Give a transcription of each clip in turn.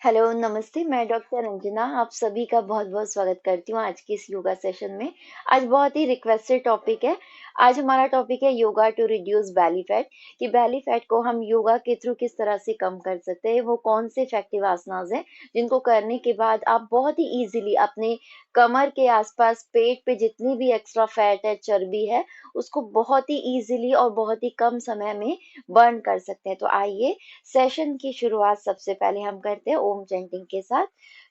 Hello, नमस्ते, मैं doctor Ranjana आप सभी का बहुत-बहुत स्वागत करती हूँ आज की इस योगा सेशन में। आज बहुत ही रिक्वेस्टेड टॉपिक है। आज हमारा टॉपिक है yoga to reduce belly fat कि बेली फैट को हम योगा के थ्रू किस तरह से कम कर सकते हैं। वो कौन से इफेक्टिव आसनास हैं, जिनको करने के बाद आप बहुत ही ईज़िली अपने कमर के आस-पास, पेट पे जितनी भी एक्स्ट्रा फैट है, चर्बी है, उसको बहुत ही ईज़िली और बहुत ही कम समय में बर्न कर सकते हैं। तो आइए सेशन की शुरुआत सबसे पहले हम करते हैं ओम चैंटिंग के साथ।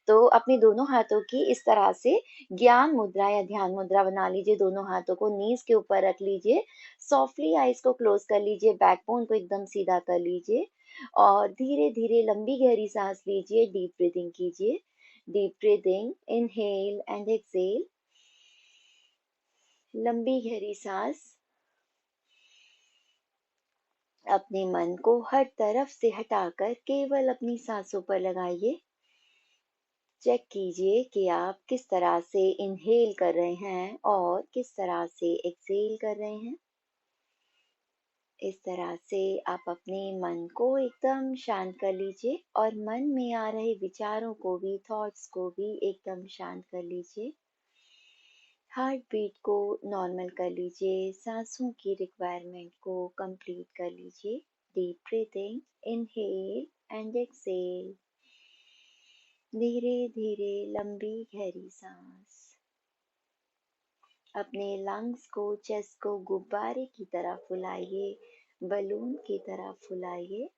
तो अपने दोनों हाथों की इस तरह से ज्ञान मुद्रा या ध्यान मुद्रा बना लीजिए। दोनों हाथों को नीज के ऊपर रख लीजिए। सॉफ्टली आईज को क्लोज कर लीजिए। बैकबोन को एकदम सीधा कर लीजिए और धीरे धीरे लंबी गहरी सांस लीजिए। डीप ब्रीदिंग कीजिए। Deep breathing, inhale and exhale. लंबी गहरी सांस। अपने मन को हर तरफ से हटाकर केवल अपनी सांसों पर लगाइए। चेक कीजिए कि आप किस तरह से इनहेल कर रहे हैं और किस तरह से एक्सेल कर रहे हैं। इस तरह से आप अपने मन को एकदम शांत कर लीजिए और मन में आ रहे विचारों को भी, थॉट्स को भी एकदम शांत कर लीजिए। हार्ट बीट को नॉर्मल कर लीजिए। सांसों की रिक्वायरमेंट को कंप्लीट कर लीजिए। Deep breathing, inhale and exhale. धीरे धीरे लंबी गहरी सांस। अपने लंग्स को, चेस्ट को गुब्बारे की तरह फुलाइए, बलून की तरह फुलाइए।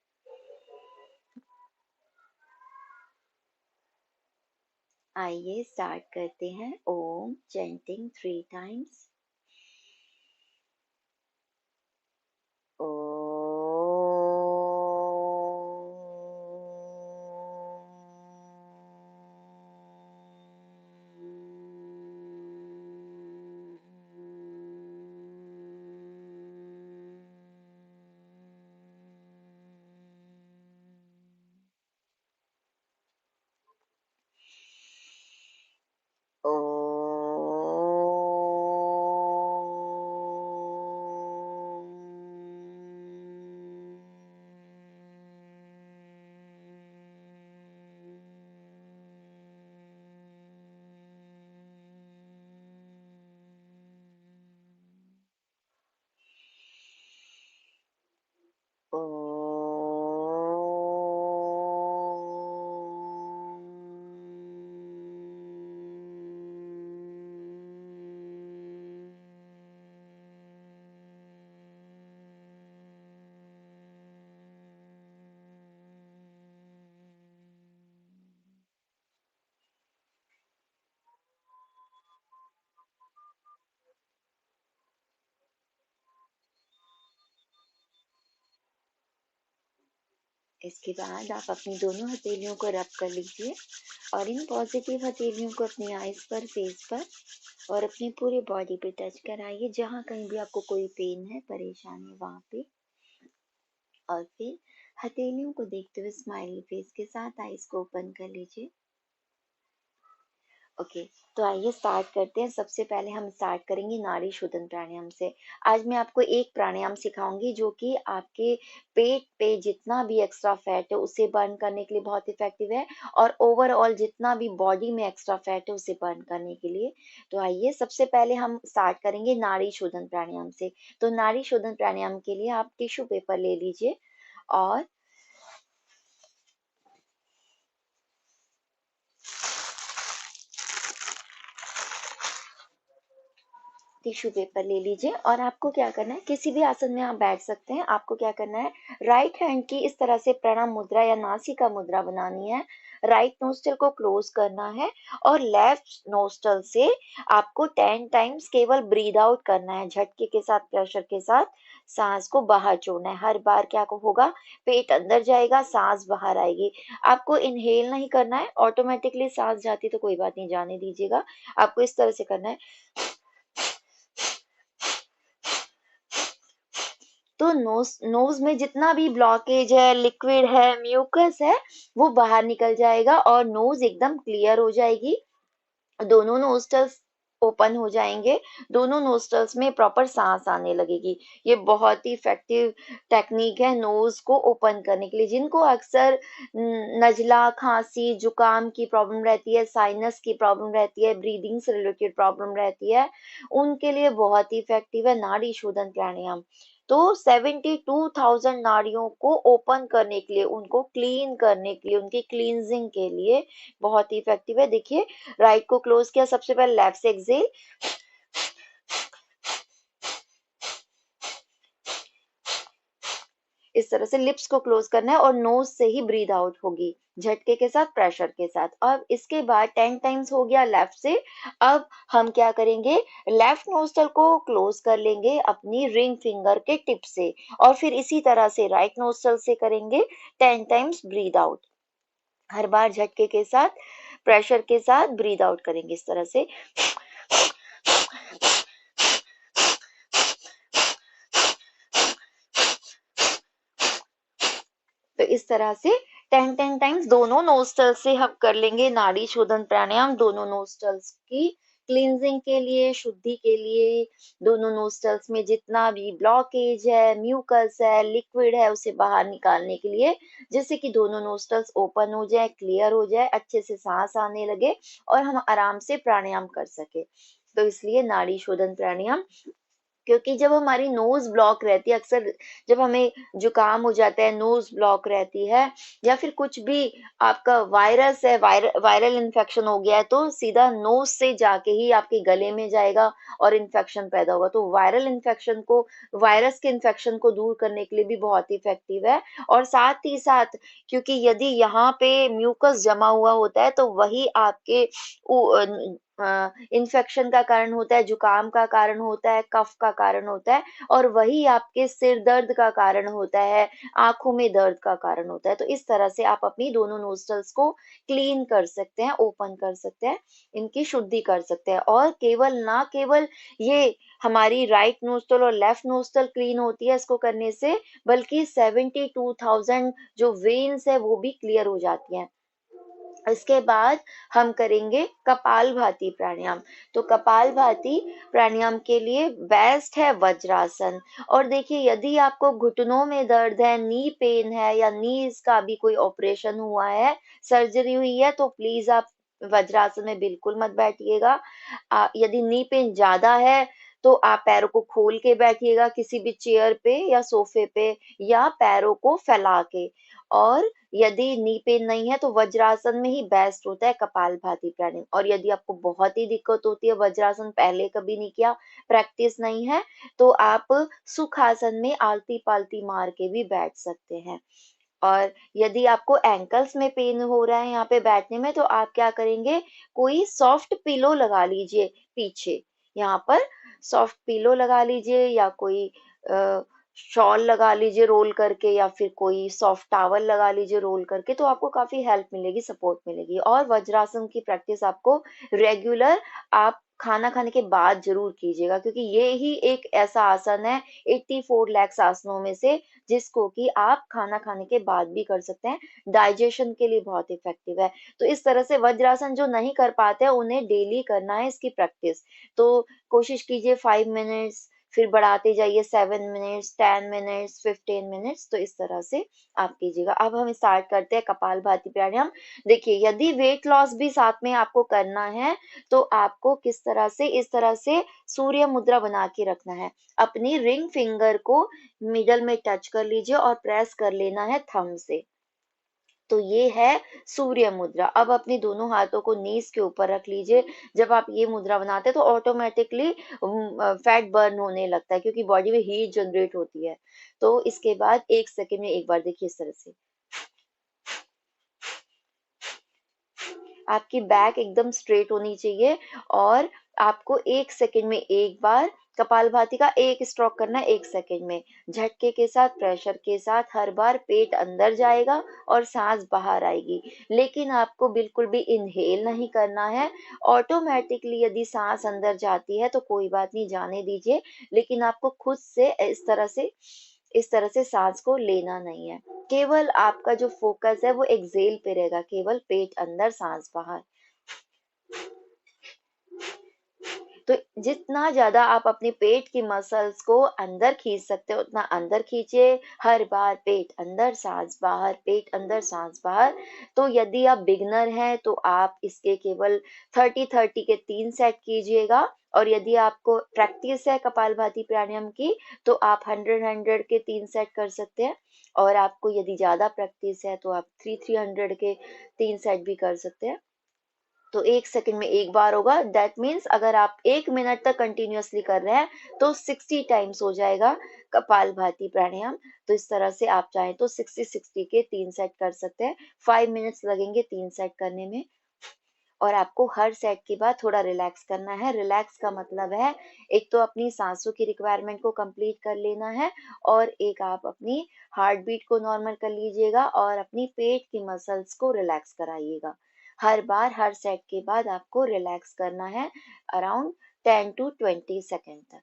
आइए स्टार्ट करते हैं ओम चैंटिंग 3 टाइम्स। इसके बाद आप अपनी दोनों हथेलियों को रब कर लीजिए और इन पॉजिटिव हथेलियों को अपनी आईज पर, फेस पर और अपनी पूरी बॉडी पे टच कराइए। जहाँ कहीं भी आपको कोई पेन है, परेशानी है, वहां पे। और फिर हथेलियों को देखते हुए स्माइली फेस के साथ आईज को ओपन कर लीजिए। ओके, तो आइए स्टार्ट करते हैं। सबसे पहले हम स्टार्ट करेंगे नाड़ी शोधन प्राणायाम से। आज मैं आपको एक प्राणायाम सिखाऊंगी जो कि आपके पेट पे जितना भी एक्स्ट्रा फैट है उसे बर्न करने के लिए बहुत इफेक्टिव है और ओवरऑल जितना भी बॉडी में एक्स्ट्रा फैट है उसे बर्न करने के लिए। तो आइए सबसे पहले हम स्टार्ट करेंगे नाड़ी शोधन प्राणायाम से। तो नाड़ी शोधन प्राणायाम के लिए आप टिश्यू पेपर ले लीजिए और टिश्यू पेपर ले लीजिए और आपको क्या करना है, किसी भी आसन में आप बैठ सकते हैं। आपको क्या करना है, राइट हैंड की इस तरह से प्रणाम मुद्रा या नासिका मुद्रा बनानी है। राइट नोस्ट्रल को क्लोज करना है और लेफ्ट नोस्ट्रल से आपको 10 टाइम्स केवल ब्रीद आउट करना है। झटके के साथ, प्रेशर के साथ सांस को बाहर छोड़ना है। हर बार क्या होगा, पेट अंदर जाएगा, सांस बाहर आएगी। आपको इनहेल नहीं करना है, ऑटोमेटिकली सांस जाती तो कोई बात नहीं, जाने दीजिएगा। आपको इस तरह से करना है। तो नोज में जितना भी ब्लॉकेज है, लिक्विड है, म्यूकस है, वो बाहर निकल जाएगा और नोज एकदम क्लियर हो जाएगी। दोनों नोस्टल्स ओपन हो जाएंगे, दोनों नोस्ट्रल्स में प्रॉपर सांस आने लगेगी। ये बहुत ही इफेक्टिव टेक्निक है नोज को ओपन करने के लिए। जिनको अक्सर नजला, खांसी, जुकाम की प्रॉब्लम रहती है, साइनस की प्रॉब्लम रहती है, ब्रीदिंग से रिलेटेड प्रॉब्लम रहती है, उनके लिए बहुत ही इफेक्टिव है नाड़ी शोधन प्राणायाम। तो 72,000 नाड़ियों को ओपन करने के लिए, उनको क्लीन करने के लिए, उनकी क्लींजिंग के लिए बहुत ही इफेक्टिव है। देखिए, राइट को क्लोज किया, सबसे पहले लेफ्ट से एक्सेल, इस तरह से लिप्स को क्लोज करना है और नोज से ही ब्रीद आउट होगी, झटके के साथ, प्रेशर के साथ। अब इसके बाद 10 टाइम्स हो गया लेफ्ट से। अब हम क्या करेंगे, लेफ्ट नोस्ट्रल को क्लोज कर लेंगे अपनी रिंग फिंगर के टिप से, और फिर इसी तरह से राइट नोस्ट्रल से करेंगे 10 टाइम्स ब्रीद आउट। हर बार झटके के साथ, प्रेशर के साथ ब्रीद आउट करेंगे इस तरह से। तो इस तरह से 10 टाइम्स दोनों नोस्ट्रल से हम कर लेंगे नाड़ी शोधन प्राणायाम, दोनों नोस्ट्रल्स की क्लींजिंग के लिए, शुद्धि के लिए। दोनों नोस्ट्रल्स में जितना भी ब्लॉकेज है, म्यूकस है, लिक्विड है, उसे बाहर निकालने के लिए, जिससे कि दोनों नोस्ट्रल्स ओपन हो जाए, क्लियर हो जाए, अच्छे से सांस आने लगे और हम आराम से प्राणायाम कर सके। तो इसलिए नाड़ी शोधन प्राणायाम, क्योंकि जब हमारी नोज ब्लॉक रहती है, अक्सर जब हमें जुकाम हो जाता है, नोज ब्लॉक रहती है, या फिर कुछ भी आपका वायरस है, वायरल इन्फेक्शन हो गया है, तो सीधा नोज से जाके ही आपके गले में जाएगा और इन्फेक्शन पैदा होगा। तो वायरल इन्फेक्शन को, वायरस के इन्फेक्शन को दूर करने के लिए भी बहुत इफेक्टिव है। और साथ ही साथ, क्योंकि यदि यहाँ पे म्यूकस जमा हुआ होता है तो वही आपके इन्फेक्शन का कारण होता है, जुकाम का कारण होता है, कफ का कारण होता है, और वही आपके सिर दर्द का कारण होता है, आंखों में दर्द का कारण होता है। तो इस तरह से आप अपनी दोनों नोस्ट्रल्स को क्लीन कर सकते हैं, ओपन कर सकते हैं, इनकी शुद्धि कर सकते हैं। और केवल ना केवल ये हमारी राइट नोस्ट्रल और लेफ्ट नोस्ट्रल क्लीन होती है इसको करने से, बल्कि 72,000 जो वेन्स है वो भी क्लियर हो जाती हैं। इसके बाद हम करेंगे कपालभाति प्राणायाम। तो कपालभाति प्राणायाम के लिए बेस्ट है वज्रासन। और देखिए, यदि आपको घुटनों में दर्द है, नी पेन है, या नीज का भी कोई ऑपरेशन हुआ है, सर्जरी हुई है, तो प्लीज आप वज्रासन में बिल्कुल मत बैठिएगा। यदि नी पेन ज्यादा है तो आप पैरों को खोल के बैठिएगा किसी भी चेयर पे या सोफे पे, या पैरों को फैला के। और यदि नी पेन नहीं है तो वज्रासन में ही बेस्ट होता है कपालभाति प्राणायाम। और यदि आपको बहुत ही दिक्कत होती है, वज्रासन पहले कभी नहीं किया, प्रैक्टिस नहीं है, तो आप सुखासन में आलती पालती मार के भी बैठ सकते हैं। और यदि आपको एंकल्स में पेन हो रहा है यहाँ पे बैठने में, तो आप क्या करेंगे, कोई सॉफ्ट पिलो लगा लीजिए पीछे, यहाँ पर सॉफ्ट पिलो लगा लीजिए, या कोई शॉल लगा लीजिए रोल करके, या फिर कोई सॉफ्ट टॉवल लगा लीजिए रोल करके, तो आपको काफी हेल्प मिलेगी, सपोर्ट मिलेगी। और वज्रासन की प्रैक्टिस आपको रेगुलर, आप खाना खाने के बाद जरूर कीजिएगा, क्योंकि ये ही एक ऐसा आसन है 84 लाख आसनों में से, जिसको कि आप खाना खाने के बाद भी कर सकते हैं। डाइजेशन के लिए बहुत इफेक्टिव है। तो इस तरह से वज्रासन जो नहीं कर पाते हैं उन्हें डेली करना है इसकी प्रैक्टिस। तो कोशिश कीजिए 5 मिनट्स, फिर बढ़ाते जाइए 7 मिनट्स, 10 मिनट्स, 15 मिनट्स, तो इस तरह से आप कीजिएगा। अब हम स्टार्ट करते हैं कपालभाति प्राणायाम। देखिए, यदि वेट लॉस भी साथ में आपको करना है, तो आपको किस तरह से, इस तरह से सूर्य मुद्रा बना के रखना है। अपनी रिंग फिंगर को मिडल में टच कर लीजिए और प्रेस कर लेना है थंब से। तो ये है सूर्य मुद्रा। अब अपनी दोनों हाथों को नीज के ऊपर रख लीजिए। जब आप ये मुद्रा बनाते हैं तो ऑटोमेटिकली फैट बर्न होने लगता है, क्योंकि बॉडी में हीट जनरेट होती है। तो इसके बाद 1 सेकंड में एक बार देखिए इस तरह से, आपकी बैक एकदम स्ट्रेट होनी चाहिए, और आपको 1 सेकंड में एक बार कपालभाति का एक स्ट्रोक करना है, 1 सेकंड में, झटके के साथ, प्रेशर के साथ। हर बार पेट अंदर जाएगा और सांस बाहर आएगी, लेकिन आपको बिल्कुल भी इनहेल नहीं करना है। ऑटोमेटिकली यदि सांस अंदर जाती है तो कोई बात नहीं, जाने दीजिए, लेकिन आपको खुद से इस तरह से सांस को लेना नहीं है। केवल आपका जो फोकस है वो एक्सेल पे रहेगा, केवल पेट अंदर सांस बाहर। तो जितना ज़्यादा आप अपने पेट की मसल्स को अंदर खींच सकते हो उतना अंदर खींचिए। हर बार पेट अंदर, साँस बाहर, पेट अंदर, साँस बाहर। तो यदि आप बिगिनर हैं तो आप इसके केवल 30-30 के 3 सेट कीजिएगा, और यदि आपको प्रैक्टिस है कपालभाति प्राणायाम की तो आप 100-100 के 3 सेट कर सकते हैं, और आपको यदि ज़्यादा प्रैक्टिस है तो आप 300 के 3 सेट भी कर सकते हैं। तो 1 सेकंड में 1 बार होगा, दैट मीन्स अगर आप 1 मिनट तक कंटिन्यूअसली कर रहे हैं तो 60 टाइम्स हो जाएगा कपालभाति प्राणायाम। तो इस तरह से आप चाहें तो 60-60 के 3 सेट कर सकते हैं। 5 मिनट्स लगेंगे 3 सेट करने में, और आपको हर सेट के बाद थोड़ा रिलैक्स करना है। रिलैक्स का मतलब है एक तो अपनी सांसों की रिक्वायरमेंट को कंप्लीट कर लेना है, और एक आप अपनी हार्ट बीट को नॉर्मल कर लीजिएगा और अपनी पेट की मसल्स को रिलैक्स कराइएगा। हर बार हर सेट के बाद आपको रिलैक्स करना है अराउंड 10 टू 20 सेकेंड तक।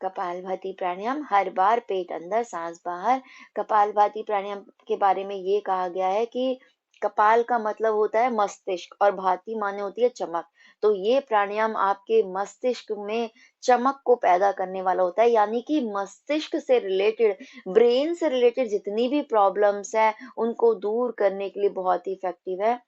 कपालभाति प्राणायाम हर बार पेट अंदर, सांस बाहर। कपालभाति प्राणायाम के बारे में ये कहा गया है कि कपाल का मतलब होता है मस्तिष्क और भाति माने होती है चमक। तो ये प्राणायाम आपके मस्तिष्क में चमक को पैदा करने वाला होता है, यानी कि मस्तिष्क से रिलेटेड, ब्रेन से रिलेटेड जितनी भी प्रॉब्लम्स हैं उनको दूर करने के लिए बहुत ही इफेक्टिव है।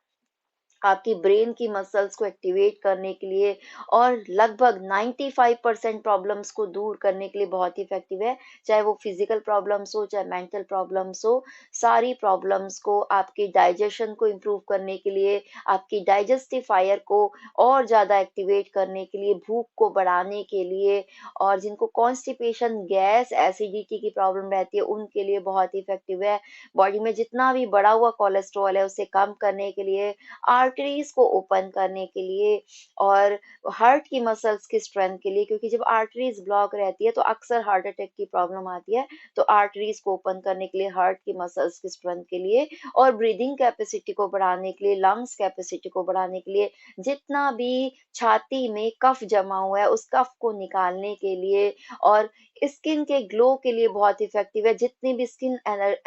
आपकी ब्रेन की मसल्स को एक्टिवेट करने के लिए और लगभग 95% प्रॉब्लम्स को दूर करने के लिए बहुत ही इफेक्टिव है। चाहे वो फिजिकल प्रॉब्लम्स हो, चाहे मेंटल प्रॉब्लम्स हो, सारी प्रॉब्लम्स को, आपके डाइजेशन को इम्प्रूव करने के लिए, आपकी डाइजेस्टिफायर को और ज़्यादा एक्टिवेट करने के लिए, भूख को बढ़ाने के लिए, और जिनको कॉन्स्टिपेशन, गैस, एसिडिटी की प्रॉब्लम रहती है उनके लिए बहुत ही इफेक्टिव है। बॉडी में जितना भी बढ़ा हुआ कोलेस्ट्रॉल है उसे कम करने के लिए, आर्टरीज को ओपन करने के लिए, और हार्ट की मसल्स की स्ट्रेंथ के लिए, क्योंकि जब आर्टरीज ब्लॉक रहती है तो अक्सर हार्ट अटैक की प्रॉब्लम आती है। तो आर्टरीज को ओपन करने के लिए, हार्ट की मसल्स की स्ट्रेंथ के लिए, और ब्रीदिंग कैपेसिटी को बढ़ाने के लिए, लंग्स कैपेसिटी को बढ़ाने के लिए, जितना भी छाती में कफ जमा हुआ है उस कफ को निकालने के लिए, और स्किन के ग्लो के लिए बहुत इफेक्टिव है। जितनी भी स्किन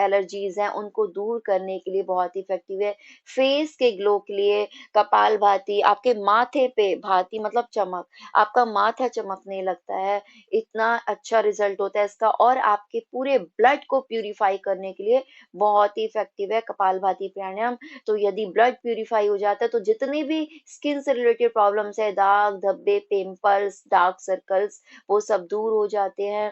एलर्जीज हैं उनको दूर करने के लिए बहुत इफेक्टिव है। फेस के ग्लो के लिए कपालभाति, आपके माथे पे, भाति मतलब चमक, आपका माथा चमकने लगता है, इतना अच्छा रिजल्ट होता है इसका, और आपके पूरे ब्लड को प्यूरिफाई करने के लिए बहुत ही इफेक्टिव है कपालभाति प्राणायाम। तो यदि ब्लड प्यूरिफाई हो जाता है तो जितनी भी स्किन से रिलेटेड प्रॉब्लम्स है, दाग धब्बे, पिंपल्स, डार्क सर्कल्स, वो सब दूर हो जाते हैं,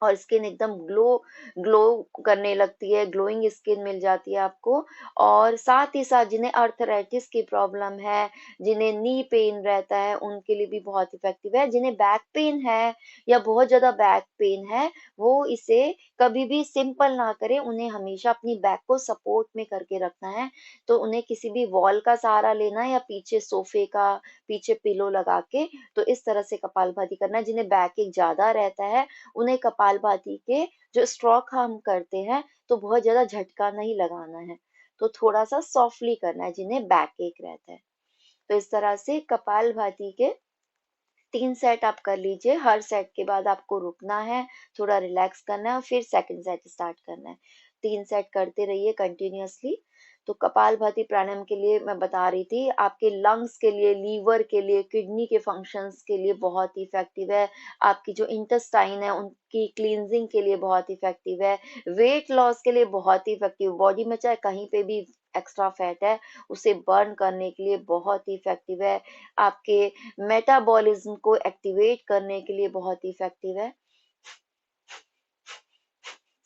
और स्किन एकदम ग्लो करने लगती है, ग्लोइंग स्किन मिल जाती है आपको। और साथ ही साथ जिन्हें अर्थराइटिस की प्रॉब्लम है, जिन्हें नी पेन रहता है, उनके लिए भी बहुत इफेक्टिव है। जिन्हें बैक पेन है या बहुत ज्यादा बैक पेन है, वो इसे कभी भी सिंपल ना करें, उन्हें हमेशा अपनी बैक को सपोर्ट में करके रखना है। तो उन्हें किसी भी वॉल का सहारा लेना है या पीछे सोफे का, पीछे पिलो लगा के, तो इस तरह से कपालभाति करना है। जिन्हें बैक एक ज्यादा रहता है उन्हें कपालभाति के जो स्ट्रोक हम करते हैं तो बहुत ज्यादा झटका नहीं लगाना है, तो थोड़ा सा सॉफ्टली करना है जिन्हें बैक एक रहता है। तो इस तरह से कपालभाति के 3 सेट आप कर लीजिए। हर सेट के बाद आपको रुकना है, थोड़ा रिलैक्स करना है और फिर सेकंड सेट स्टार्ट करना है। 3 सेट करते रहिए कंटिन्यूअसली। तो कपालभाति प्राणायाम के लिए मैं बता रही थी, आपके लंग्स के लिए, लीवर के लिए, किडनी के फंक्शंस के लिए बहुत ही इफेक्टिव है। आपकी जो इंटेस्टाइन है उनकी क्लींजिंग के लिए बहुत इफेक्टिव है। वेट लॉस के लिए बहुत ही इफेक्टिव, बॉडी में चाहे कहीं पे भी एक्स्ट्रा फैट है उसे बर्न करने के लिए बहुत ही इफेक्टिव है। आपके मेटाबॉलिज्म को एक्टिवेट करने के लिए बहुत इफेक्टिव है।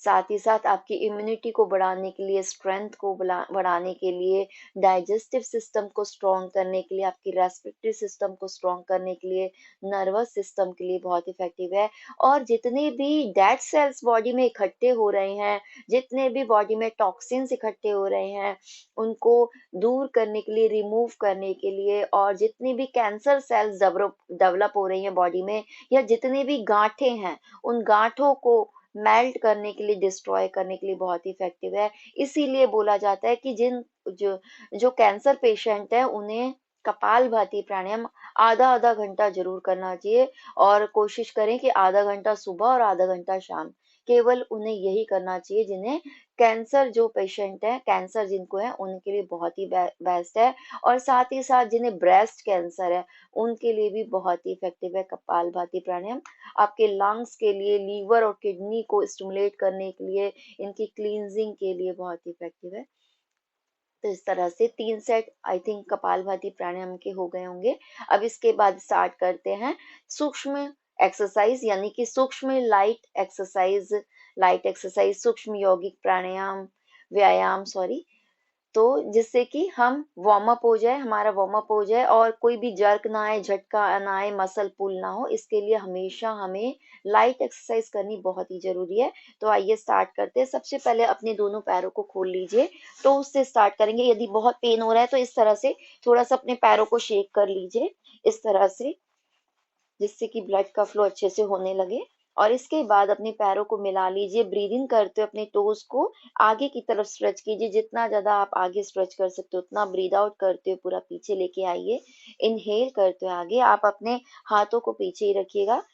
साथ ही साथ आपकी इम्यूनिटी को बढ़ाने के लिए, स्ट्रेंथ को बढ़ाने के लिए, डाइजेस्टिव सिस्टम को स्ट्रॉन्ग करने के लिए, आपकी रेस्पिरेटरी सिस्टम को स्ट्रॉन्ग करने के लिए, नर्वस सिस्टम के लिए बहुत इफेक्टिव है। और जितने भी डेड सेल्स बॉडी में इकट्ठे हो रहे हैं, जितने भी बॉडी में टॉक्सिन्स इकट्ठे हो रहे हैं, उनको दूर करने के लिए, रिमूव करने के लिए, और जितनी भी कैंसर सेल्स डेवलप हो रही हैं बॉडी में, या जितने भी गांठें हैं उन गांठों को मेल्ट करने के लिए, डिस्ट्रॉय करने के लिए बहुत इफेक्टिव है। इसीलिए बोला जाता है कि जिन जो जो कैंसर पेशेंट है उन्हें कपालभाति प्राणायाम आधा आधा घंटा जरूर करना चाहिए, और कोशिश करें कि आधा घंटा सुबह और आधा घंटा शाम, केवल उन्हें यही करना चाहिए जिन्हें कैंसर, जो पेशेंट है कैंसर जिनको है उनके लिए बहुत ही बेस्ट है। और साथ ही साथ जिन्हें ब्रेस्ट कैंसर है उनके लिए भी बहुत ही इफेक्टिव है कपालभाति प्राणायाम। आपके लंग्स के लिए, लीवर और किडनी को स्टिमुलेट करने के लिए, इनकी क्लींजिंग के लिए बहुत ही इफेक्टिव है। तो इस तरह से 3 सेट आई थिंक कपालभाति प्राणायाम के हो गए होंगे। अब इसके बाद स्टार्ट करते हैं सूक्ष्म एक्सरसाइज, यानी कि सूक्ष्म लाइट एक्सरसाइज, सूक्ष्म यौगिक प्राणायाम, व्यायाम सॉरी। तो जिससे कि हम वार्म अप हो जाए, हमारा वार्म अप हो जाए और कोई भी जर्क ना आए, झटका ना आए, मसल पुल ना हो, इसके लिए हमेशा हमें लाइट एक्सरसाइज करनी बहुत ही जरूरी है। तो आइए स्टार्ट करते हैं। सबसे पहले अपने दोनों पैरों को खोल लीजिए, तो उससे स्टार्ट करेंगे। यदि बहुत पेन हो रहा है तो इस तरह से थोड़ा सा अपने पैरों को शेक कर लीजिए, इस तरह से, जिससे कि ब्लड का फ्लो अच्छे से होने लगे। और इसके बाद अपने पैरों को मिला लीजिए, ब्रीदिंग करते हुए अपने टोज को आगे की तरफ स्ट्रेच कीजिए। जितना ज्यादा आप आगे स्ट्रेच कर सकते हो उतना ब्रीद आउट करते हुए पूरा पीछे लेके आइए। इनहेल करते हुए आगे, आप अपने हाथों को पीछे ही रखिएगा,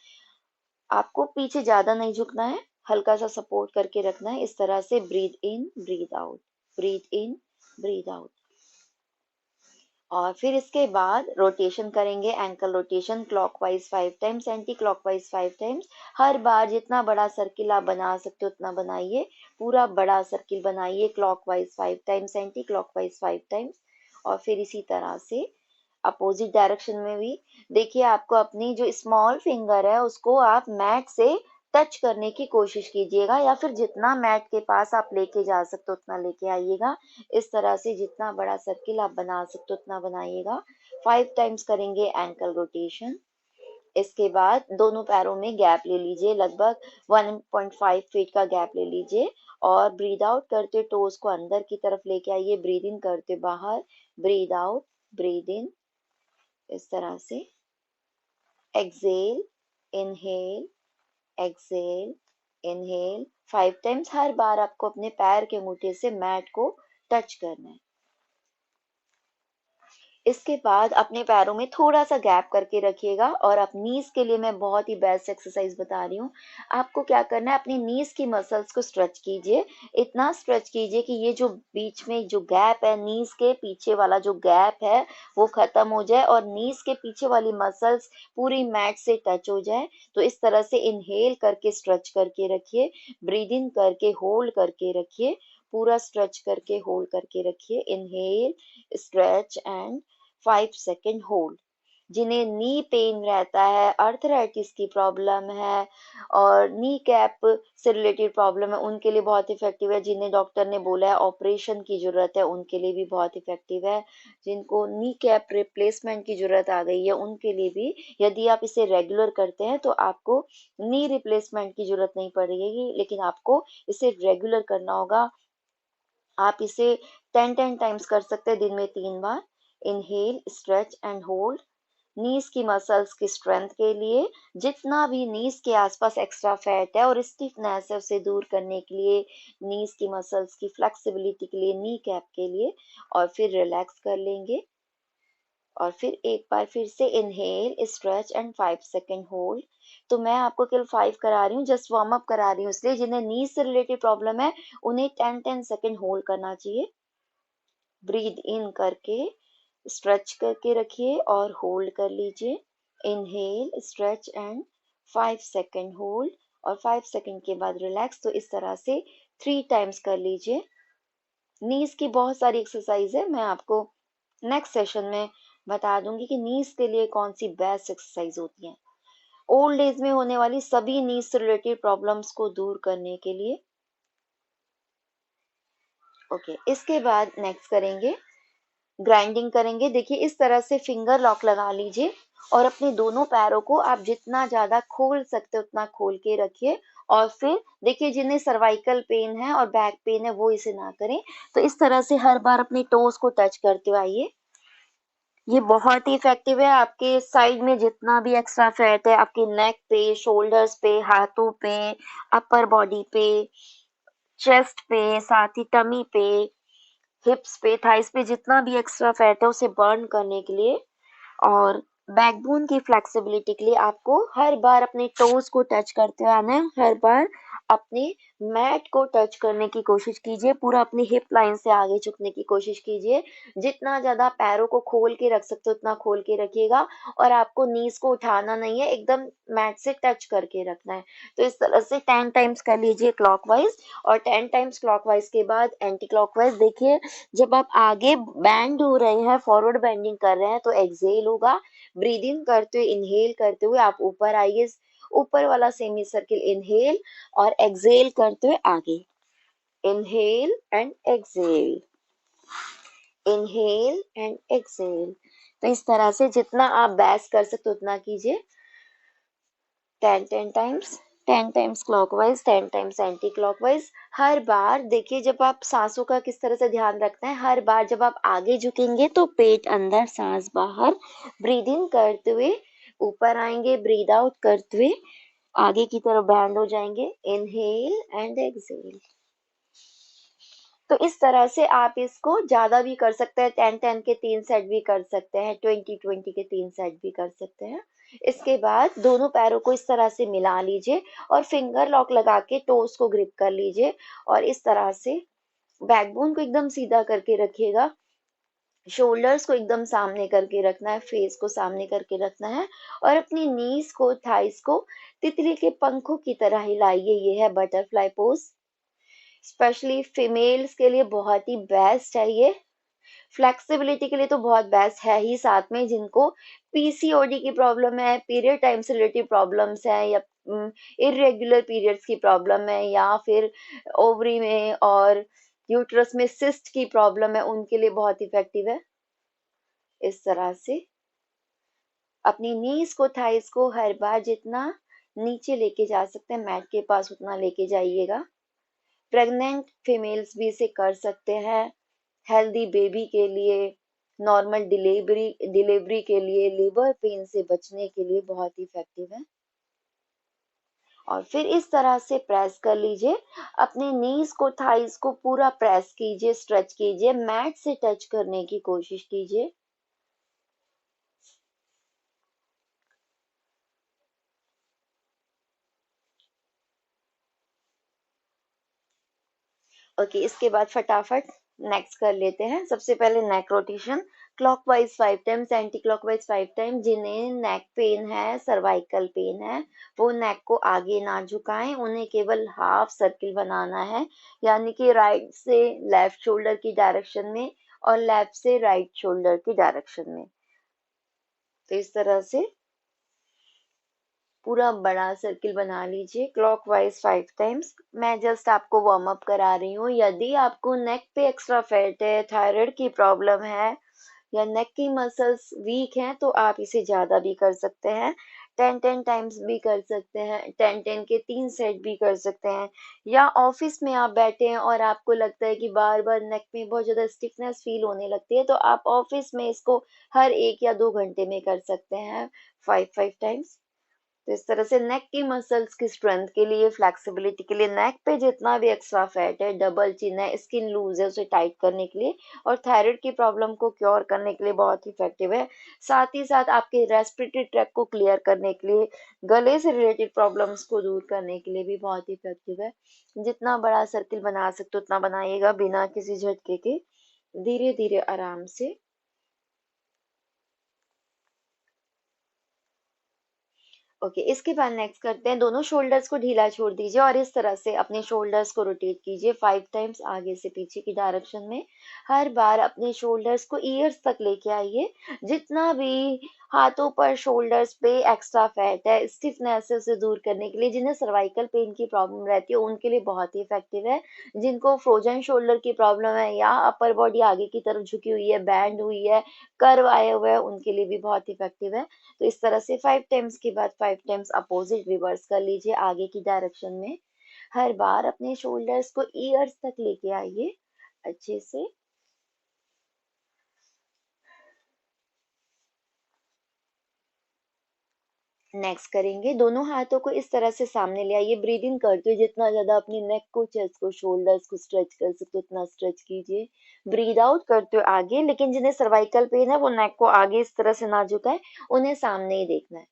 आपको पीछे ज्यादा नहीं झुकना है, हल्का सा सपोर्ट करके रखना है। इस तरह से breathe in breathe out, breathe in breathe out. और फिर इसके बाद रोटेशन करेंगे, ankle rotation, clockwise 5 times, anti clockwise 5 times. हर बार जितना बड़ा सर्किल आप बना सकते हो उतना बनाइए, पूरा बड़ा सर्किल बनाइए, clockwise 5 times, anti clockwise 5 times. और फिर इसी तरह से अपोजिट डायरेक्शन में भी देखिए, आपको अपनी जो स्मॉल फिंगर है उसको आप मैट से टच करने की कोशिश कीजिएगा, या फिर जितना मैट के पास आप लेके जा सकते हो उतना लेके आइएगा। इस तरह से जितना बड़ा सर्किल आप बना सकते हो उतना बनाइएगा। 5 टाइम्स करेंगे एंकल रोटेशन। इसके बाद दोनों पैरों में गैप ले लीजिए, लगभग 1.5 फीट का गैप ले लीजिए। और ब्रीद आउट करते टोज को अंदर की तरफ लेके आइए, ब्रीद इन करते बाहर, ब्रीद आउट, ब्रीद इन, इस तरह से। Exhale, inhale, exhale, inhale, 5 times. हर बार आपको अपने पैर के मुट्ठी से मैट को टच करना है। इसके बाद अपने पैरों में थोड़ा सा गैप करके रखिएगा। और अब नीज के लिए मैं बहुत ही बेस्ट एक्सरसाइज बता रही हूँ। आपको क्या करना है, अपनी नीज की मसल्स को स्ट्रेच कीजिए, इतना स्ट्रेच कीजिए कि ये जो बीच में जो गैप है, नीज के पीछे वाला जो गैप है वो खत्म हो जाए और नीज के पीछे वाली मसल्स पूरी मैट से टच हो जाए। तो इस तरह से इनहेल करके स्ट्रेच करके रखिए, ब्रीद इन करके होल्ड करके रखिए, पूरा स्ट्रेच करके होल्ड करके रखिए। Inhale, stretch and 5 second hold. जिन्हें नी पेन रहता है, अर्थराइटिस की प्रॉब्लम है और नी कैप से रिलेटेड प्रॉब्लम है, उनके लिए बहुत इफेक्टिव है। जिन्हें डॉक्टर ने बोला है ऑपरेशन की जरूरत है उनके लिए भी बहुत इफेक्टिव है। जिनको नी कैप रिप्लेसमेंट की जरूरत आ गई है उनके लिए भी, यदि आप इसे रेगुलर करते हैं तो आपको नी रिप्लेसमेंट की जरूरत नहीं पड़ेगी, लेकिन आपको इसे रेगुलर करना होगा। आप इसे 10 टाइम्स कर सकते हैं, दिन में 3 बार। Inhale, stretch and hold. Knees की मसल्स की स्ट्रेंथ के लिए, जितना भी नीज के आसपास एक्स्ट्रा फैट है और स्टिफनेस है उसे दूर करने के लिए, नीज की मसल्स की फ्लेक्सिबिलिटी के लिए, नी कैप के लिए। और फिर रिलैक्स कर लेंगे। और फिर एक बार फिर से inhale, stretch and 5 second hold. तो मैं आपको केवल 5 करा रही हूँ, जस्ट वार्म अप करा रही हूँ, इसलिए जिन्हें नीज से रिलेटेड प्रॉब्लम है उन्हें 10 10 सेकेंड होल्ड करना चाहिए। ब्रीद इन करके स्ट्रेच करके रखिए और होल्ड कर लीजिए। Inhale, stretch and 5 second hold. और 5 सेकेंड के बाद रिलैक्स। तो इस तरह से 3 टाइम्स कर लीजिए। नीज की बहुत सारी एक्सरसाइज है, मैं आपको नेक्स्ट सेशन में बता दूंगी कि नीज के लिए कौन सी बेस्ट एक्सरसाइज होती है, ओल्ड एज में होने वाली सभी नीज से रिलेटेड प्रॉब्लम्स को दूर करने के लिए। ओके, इसके बाद नेक्स्ट करेंगे ग्राइंडिंग करेंगे। देखिए इस तरह से फिंगर लॉक लगा लीजिए और अपने दोनों पैरों को आप जितना ज्यादा खोल सकते हो उतना खोल के रखिए। और फिर देखिए, जिन्हें सर्वाइकल पेन है और बैक पेन है वो इसे ना करें। तो इस तरह से हर बार अपने टोज को टच करते हुए आइए। ये बहुत ही इफेक्टिव है। आपके साइड में जितना भी एक्स्ट्रा फैट है, आपके नेक पे, शोल्डर्स पे, हाथों पे, अपर बॉडी पे, चेस्ट पे, साथ ही टमी पे, हिप्स पे, थाइस पे, जितना भी एक्स्ट्रा फैट है उसे बर्न करने के लिए और बैकबोन की फ्लेक्सिबिलिटी के लिए आपको हर बार अपने टोज को टच करते हुए आना है, हर बार अपने मैट को टच करने की कोशिश कीजिए, पूरा अपनी हिप लाइन से आगे झुकने की कोशिश कीजिए। जितना ज्यादा पैरों को खोल के रख सकते हो उतना खोल के रखिएगा, और आपको नीज को उठाना नहीं है, एकदम मैट से टच करके रखना है। तो इस तरह से 10 टाइम्स कर लीजिए क्लॉकवाइज, और 10 टाइम्स क्लॉकवाइज के बाद एंटी क्लॉकवाइज। देखिए, जब आप आगे बैंड हो रहे हैं, फॉरवर्ड बेंडिंग कर रहे हैं, तो एक्सेल होगा। ब्रीद इन करते हुए, इनहेल करते हुए आप ऊपर आइए, ऊपर वाला सेमी सर्किल इनहेल, और एक्सेल करते हुए आगे। Inhale and exhale, inhale and exhale. तो इस तरह से जितना आप बैस कर सकते हो उतना कीजिए। 10 times, 10 times clockwise, 10 times anti clockwise. हर बार देखिए, जब आप सांसों का किस तरह से ध्यान रखते हैं, हर बार जब आप आगे झुकेंगे तो पेट अंदर, सांस बाहर। ब्रीद इन करते हुए ऊपर आएंगे, ब्रीद आउट करते हुए आगे की तरफ बैंड हो जाएंगे। Inhale and exhale. तो इस तरह से आप इसको ज्यादा भी कर सकते हैं, 10-10 के 3 सेट भी कर सकते हैं, 20-20 के 3 सेट भी कर सकते हैं। इसके बाद दोनों पैरों को इस तरह से मिला लीजिए, और फिंगर लॉक लगा के टोस को ग्रिप कर लीजिए, और इस तरह से बैकबोन को एकदम सीधा करके रखिएगा। शोल्डर्स को एकदम सामने करके रखना है, फेस को सामने करके रखना है, और अपनी नीज को, थाइस को तितली के पंखों की तरह हिलाइए। ये है बटरफ्लाई पोज। स्पेशली फीमेल्स के लिए बहुत ही बेस्ट है ये। फ्लेक्सिबिलिटी के लिए तो बहुत बेस्ट है ही, साथ में जिनको पीसीओडी की प्रॉब्लम है, पीरियड टाइम से रिलेटेड प्रॉब्लम्स है, या इरेगुलर पीरियड्स की प्रॉब्लम है, या फिर ओवरी में और यूट्रस में सिस्ट की प्रॉब्लम है, उनके लिए बहुत इफेक्टिव है। इस तरह से अपनी नीज को, थाइस को हर बार जितना नीचे लेके जा सकते हैं मैट के पास, उतना लेके जाइएगा। प्रेग्नेंट फीमेल्स भी इसे कर सकते हैं। हेल्दी बेबी के लिए, नॉर्मल डिलीवरी डिलीवरी के लिए, लेबर पेन से बचने के लिए बहुत इफेक्टिव है। और फिर इस तरह से प्रेस कर लीजिए, अपने नीज को, थाइस को पूरा प्रेस कीजिए, स्ट्रेच कीजिए, मैट से टच करने की कोशिश कीजिए। ओके, इसके बाद फटाफट नेक्स्ट कर लेते हैं। सबसे पहले neck rotation, clockwise 5 times, anti clockwise 5 times. जिन्हें नेक पेन है, सर्वाइकल पेन है, वो नेक को आगे ना झुकाएं, उन्हें केवल हाफ सर्किल बनाना है, यानी कि राइट से लेफ्ट शोल्डर की डायरेक्शन में, और लेफ्ट से राइट शोल्डर की डायरेक्शन में। तो इस तरह से पूरा बड़ा सर्किल बना लीजिए क्लॉकवाइज 5 टाइम्स। मैं जस्ट आपको वार्म अप करा रही हूँ। यदि आपको नेक पे एक्स्ट्रा फैट है, थायराइड की प्रॉब्लम है, या नेक की मसल्स वीक हैं, तो आप इसे ज्यादा भी कर सकते हैं। 10-10 टाइम्स भी कर सकते हैं, 10-10 के 3 सेट भी कर सकते हैं। या ऑफिस में आप बैठे हैं और आपको लगता है कि बार बार नेक में बहुत ज्यादा स्टिफनेस फील होने लगती है, तो आप ऑफिस में इसको हर 1 या 2 घंटे में कर सकते हैं, 5-5 टाइम्स। तो इस तरह से नेक की मसल्स की स्ट्रेंथ के लिए, फ्लेक्सिबिलिटी के लिए, नेक पे जितना भी एक्स्ट्रा फैट है, डबल चिन है, स्किन लूज है, उसे टाइट करने के लिए, और थायराइड की प्रॉब्लम को क्योर करने के लिए बहुत इफेक्टिव है। साथ ही साथ आपके रेस्पिरेटरी ट्रैक को क्लियर करने के लिए, गले से रिलेटेड प्रॉब्लम्स को दूर करने के लिए भी बहुत इफेक्टिव है। जितना बड़ा सर्किल बना सकते हो उतना बनाइएगा, बिना किसी झटके के, धीरे धीरे आराम से। ओके, इसके बाद नेक्स्ट करते हैं, दोनों शोल्डर्स को ढीला छोड़ दीजिए, और इस तरह से अपने शोल्डर्स को रोटेट कीजिए 5 टाइम्स आगे से पीछे की डायरेक्शन में। हर बार अपने शोल्डर्स को ईयर्स तक लेके आइए। जितना भी हाथों पर, शोल्डर्स पे एक्स्ट्रा फैट है, स्टिफनेस है, उसे दूर करने के लिए, जिन्हें सर्वाइकल पेन की प्रॉब्लम रहती है, उनके लिए बहुत ही इफेक्टिव है। जिनको फ्रोजन शोल्डर की प्रॉब्लम है, या अपर बॉडी आगे की तरफ झुकी हुई है, बैंड हुई है, कर्व आए हुए हैं, उनके लिए भी बहुत इफेक्टिव है। तो इस तरह से 5 टाइम्स के बाद 5 टाइम्स अपोजिट रिवर्स कर लीजिए आगे की डायरेक्शन में। हर बार अपने शोल्डर्स को ईयर्स तक लेके आइए अच्छे से। नेक्स्ट करेंगे, दोनों हाथों को इस तरह से सामने ले आइए, ब्रीद इन करते हुए जितना ज्यादा अपनी नेक को, चेस्ट को, शोल्डर्स को स्ट्रेच कर सकते हो उतना स्ट्रेच कीजिए। ब्रीद आउट करते हुए आगे, लेकिन जिन्हें सर्वाइकल पेन है वो नेक को आगे इस तरह से ना झुकाए, उन्हें सामने ही देखना है।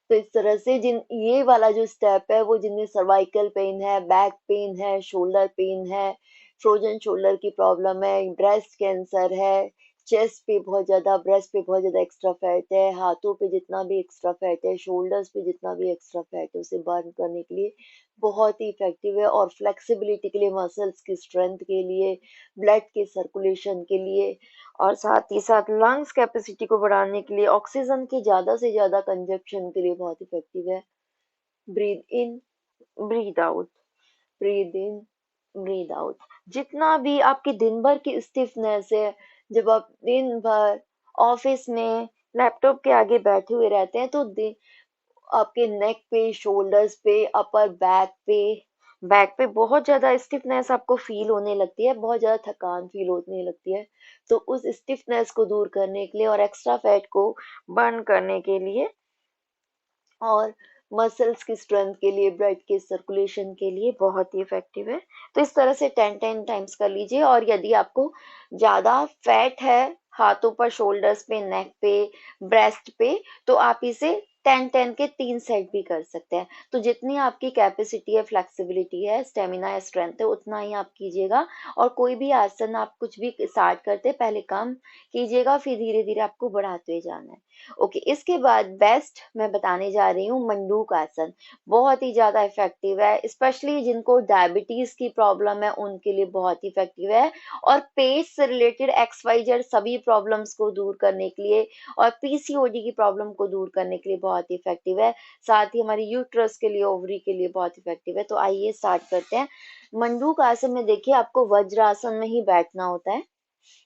तो इस तरह से जिन ये वाला जो स्टेप है वो जिनमें सर्वाइकल पेन है, बैक पेन है, शोल्डर पेन है, फ्रोजन शोल्डर की प्रॉब्लम है, ब्रेस्ट कैंसर है, चेस्ट पे बहुत ज्यादा, ब्रेस्ट पे बहुत ज्यादा एक्स्ट्रा फैट है, हाथों पे जितना भी एक्स्ट्रा फैट है, शोल्डर्स पे जितना भी एक्स्ट्रा फैट है, उसे बर्न करने के लिए बहुत ही इफेक्टिव है। और फ्लेक्सिबिलिटी के लिए, मसल्स की स्ट्रेंथ के लिए, ब्लड के सर्कुलेशन के लिए, और साथ ही साथ लंग्स कैपेसिटी को बढ़ाने के लिए, ऑक्सीजन की ज्यादा से ज्यादा कंजप्शन के लिए बहुत इफेक्टिव है। Breathe in, breathe out, breathe in, breathe out. जितना भी आपके दिन भर की स्टिफनेस है, जब आप दिन भर ऑफिस में लैपटॉप के आगे बैठे हुए रहते हैं, तो दिन आपके नेक पे, शोल्डर्स पे, अपर बैक पे बहुत ज्यादा स्टिफनेस आपको फील होने लगती है, बहुत ज्यादा थकान फील होने लगती है। तो उस स्टिफनेस को दूर करने के लिए और एक्स्ट्रा फैट को बर्न करने के लिए और मसल्स की स्ट्रेंथ के लिए, ब्लड के सर्कुलेशन के लिए बहुत ही इफेक्टिव है। तो इस तरह से 10-10 टाइम्स कर लीजिए। और यदि आपको ज्यादा फैट है हाथों पर, शोल्डर्स पे, नेक पे, ब्रेस्ट पे, तो आप इसे 10-10 के 3 सेट भी कर सकते हैं। तो जितनी आपकी कैपेसिटी है, फ्लेक्सिबिलिटी है, स्टेमिना है, स्ट्रेंथ है, उतना ही आप कीजिएगा। और कोई भी आसन आप कुछ भी स्टार्ट करते पहले कम कीजिएगा, फिर धीरे धीरे आपको बढ़ाते हुए जाना है। ओके, इसके बाद बेस्ट मैं बताने जा रही हूँ मंडूक आसन। बहुत ही ज्यादा इफेक्टिव है, स्पेशली जिनको डायबिटीज की प्रॉब्लम है उनके लिए बहुत ही इफेक्टिव है। और पेट से रिलेटेड XYZ सभी प्रॉब्लम्स को दूर करने के लिए और पीसीओडी की प्रॉब्लम को दूर करने के लिए बहुत ही इफेक्टिव है। साथ ही हमारी यूट्रस के लिए, ओवरी के लिए बहुत इफेक्टिव है। तो आइए स्टार्ट करते हैं। मंडूक आसन में देखिए, आपको वज्रासन में ही बैठना होता है।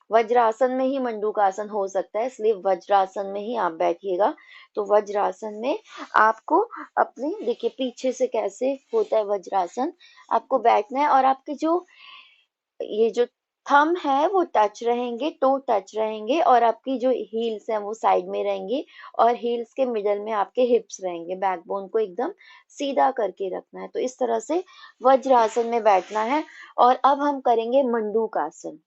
वज्रासन में ही मंडूकासन हो सकता है, इसलिए वज्रासन में ही आप बैठिएगा। तो वज्रासन में आपको अपने, देखिए पीछे से कैसे होता है वज्रासन, आपको बैठना है और आपके जो ये जो थंब है वो टच रहेंगे, टो टच रहेंगे, और आपकी जो हील्स हैं वो साइड में रहेंगी, और हील्स के मिडल में आपके हिप्स रहेंगे। बैकबोन को एकदम सीधा करके रखना है। तो इस तरह से वज्रासन में बैठना है। और अब हम करेंगे मंडूकासन।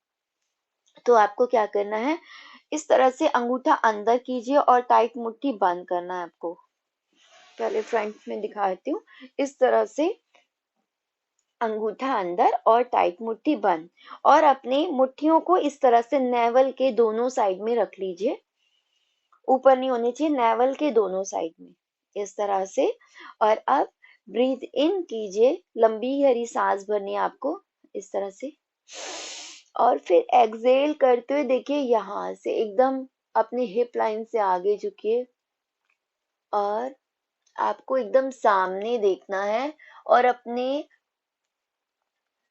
तो आपको क्या करना है, इस तरह से अंगूठा अंदर कीजिए और टाइट मुट्ठी बंद करना है आपको। पहले फ्रंट में दिखाती हूँ। इस तरह से अंगूठा अंदर और टाइट मुट्ठी बंद, और अपनी मुट्ठियों को इस तरह से नेवल के दोनों साइड में रख लीजिए। ऊपर नहीं होनी चाहिए, नेवल के दोनों साइड में, इस तरह से। और अब ब्रीथ इन कीजिए, लंबी गहरी सांस भरनी है आपको, इस तरह से। और फिर एक्सहेल करते हुए देखिए, यहाँ से एकदम अपने हिप लाइन से आगे झुकिए, और आपको एकदम सामने देखना है। और अपने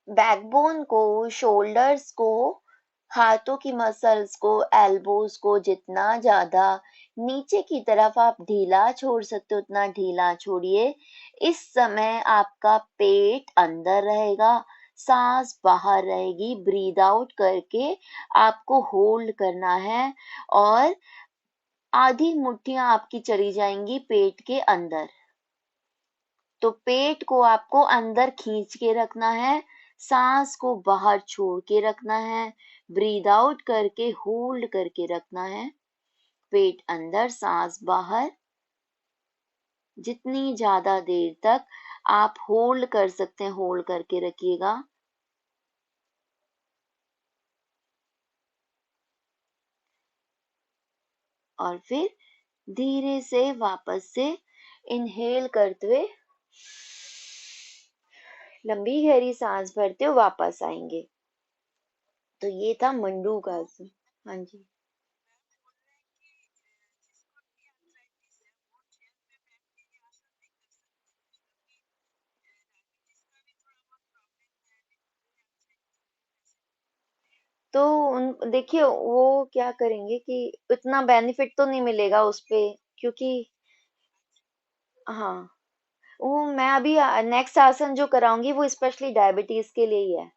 बैकबोन को, शोल्डर्स को, हाथों की मसल्स को, एल्बोज को जितना ज्यादा नीचे की तरफ आप ढीला छोड़ सकते हो उतना ढीला छोड़िए। इस समय आपका पेट अंदर रहेगा, सांस बाहर रहेगी। ब्रीद आउट करके आपको होल्ड करना है, और आधी मुट्ठियां आपकी चली जाएंगी पेट के अंदर। तो पेट को आपको अंदर खींच के रखना है, सांस को बाहर छोड़ के रखना है, ब्रीद आउट करके होल्ड करके रखना है। पेट अंदर, सांस बाहर, जितनी ज्यादा देर तक आप होल्ड कर सकते हैं होल्ड करके रखिएगा। और फिर धीरे से वापस से इनहेल करते हुए, लंबी गहरी सांस भरते हुए वापस आएंगे। तो ये था मंडूक आसन। हाँ जी। तो उन देखिए वो क्या करेंगे कि उतना बेनिफिट तो नहीं मिलेगा उस पे, क्योंकि हाँ, वो मैं अभी नेक्स्ट आसन जो कराऊंगी वो स्पेशली डायबिटीज के लिए ही है।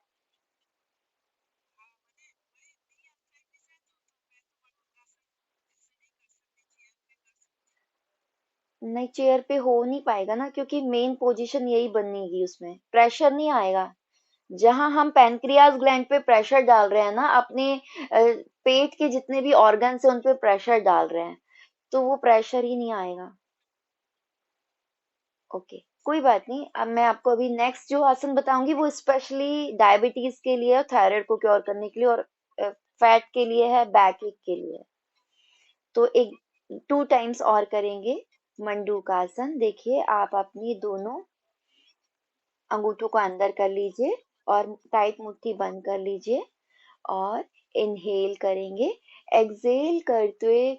नहीं, चेयर पे हो नहीं पाएगा ना, क्योंकि मेन पोजीशन यही बनेगी, उसमें प्रेशर नहीं आएगा। जहां हम पैनक्रियाज ग्लैंड पे प्रेशर डाल रहे हैं ना, अपने पेट के जितने भी ऑर्गन है उन पे प्रेशर डाल रहे हैं, तो वो प्रेशर ही नहीं आएगा। ओके, कोई बात नहीं। अब मैं आपको अभी नेक्स्ट जो आसन बताऊंगी वो स्पेशली डायबिटीज के लिए, थायराइड को क्योर करने के लिए, और फैट के लिए है, बैक एक के लिए है। तो एक 2 टाइम्स और करेंगे मंडूकासन। देखिए, आप अपनी दोनों अंगूठों को अंदर कर लीजिए और टाइट मुट्ठी बंद कर लीजिए, और इनहेल करेंगे। एक्सहेल करते हुए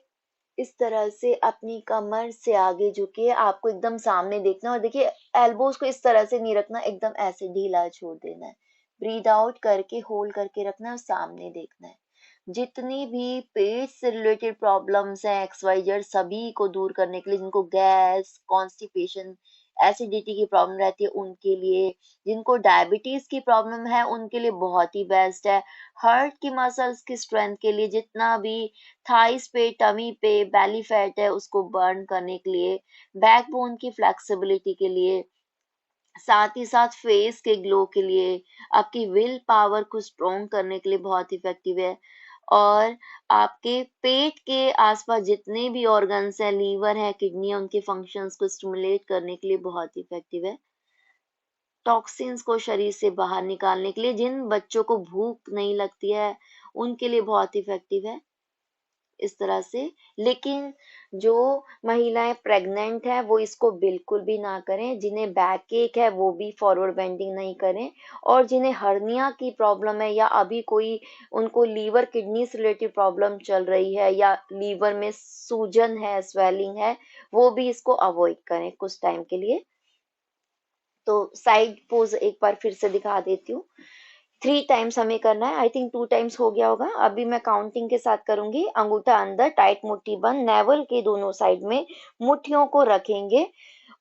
इस तरह से अपनी कमर से आगे झुके, आपको एकदम सामने देखना, और देखिए एल्बोज को इस तरह से नहीं रखना, एकदम ऐसे ढीला छोड़ देना है। ब्रीद आउट करके होल्ड करके रखना है और सामने देखना है। जितनी भी पेट से रिलेटेड प्रॉब्लम्स हैं XYZ, सभी को दूर करने के लिए, जिनको गैस, कॉन्स्टिपेशन, एसिडिटी की प्रॉब्लम रहती है उनके लिए, जिनको डायबिटीज की प्रॉब्लम है उनके लिए बहुत ही बेस्ट है। हार्ट की मसल्स की स्ट्रेंथ के लिए, जितना भी थाइस पे, टमी पे बेली फैट है उसको बर्न करने के लिए, बैकबोन की फ्लेक्सिबिलिटी के लिए, साथ ही साथ फेस के ग्लो के लिए, आपकी विल पावर को स्ट्रोंग करने के लिए बहुत इफेक्टिव है। और आपके पेट के आसपास जितने भी ऑर्गन्स हैं, लीवर है, किडनी है, उनके फंक्शंस को स्टिमुलेट करने के लिए बहुत इफेक्टिव है। टॉक्सिन्स को शरीर से बाहर निकालने के लिए, जिन बच्चों को भूख नहीं लगती है उनके लिए बहुत इफेक्टिव है इस तरह से। लेकिन जो महिलाएं प्रेग्नेंट है वो इसको बिल्कुल भी ना करें, जिन्हें बैक एक है वो भी फॉरवर्ड बेंडिंग नहीं करें, और जिन्हें हर्निया की प्रॉब्लम है, या अभी कोई उनको लीवर किडनी से रिलेटेड प्रॉब्लम चल रही है, या लीवर में सूजन है, स्वेलिंग है, वो भी इसको अवॉइड करें कुछ टाइम के लिए। तो साइड पोज एक बार फिर से दिखा देती हूँ। 3 टाइम्स हमें करना है, आई थिंक 2 टाइम्स हो गया होगा। अभी मैं काउंटिंग के साथ करूंगी। अंगूठा अंदर, टाइट मुट्ठी बंद, नेवल के दोनों साइड में मुट्ठियों को रखेंगे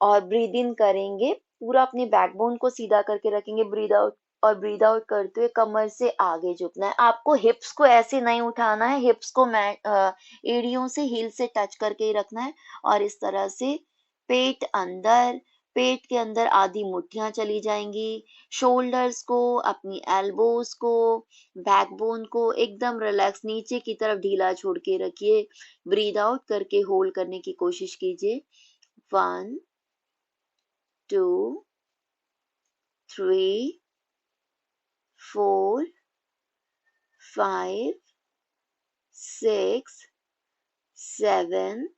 और ब्रीद इन करेंगे। पूरा अपने बैकबोन को सीधा करके रखेंगे, ब्रीद आउट, और ब्रीद आउट करते हुए कमर से आगे झुकना है। आपको हिप्स को ऐसे नहीं उठाना है, हिप्स को एड़ियों से, हील से टच करके ही रखना है, और इस तरह से पेट अंदर, पेट के अंदर आधी मुट्ठियां चली जाएंगी। शोल्डर्स को, अपनी एल्बोज को, बैकबोन को एकदम रिलैक्स नीचे की तरफ ढीला छोड़ के रखिए। ब्रीद आउट करके होल्ड करने की कोशिश कीजिए। 1, 2, 3, 4, 5, 6, 7,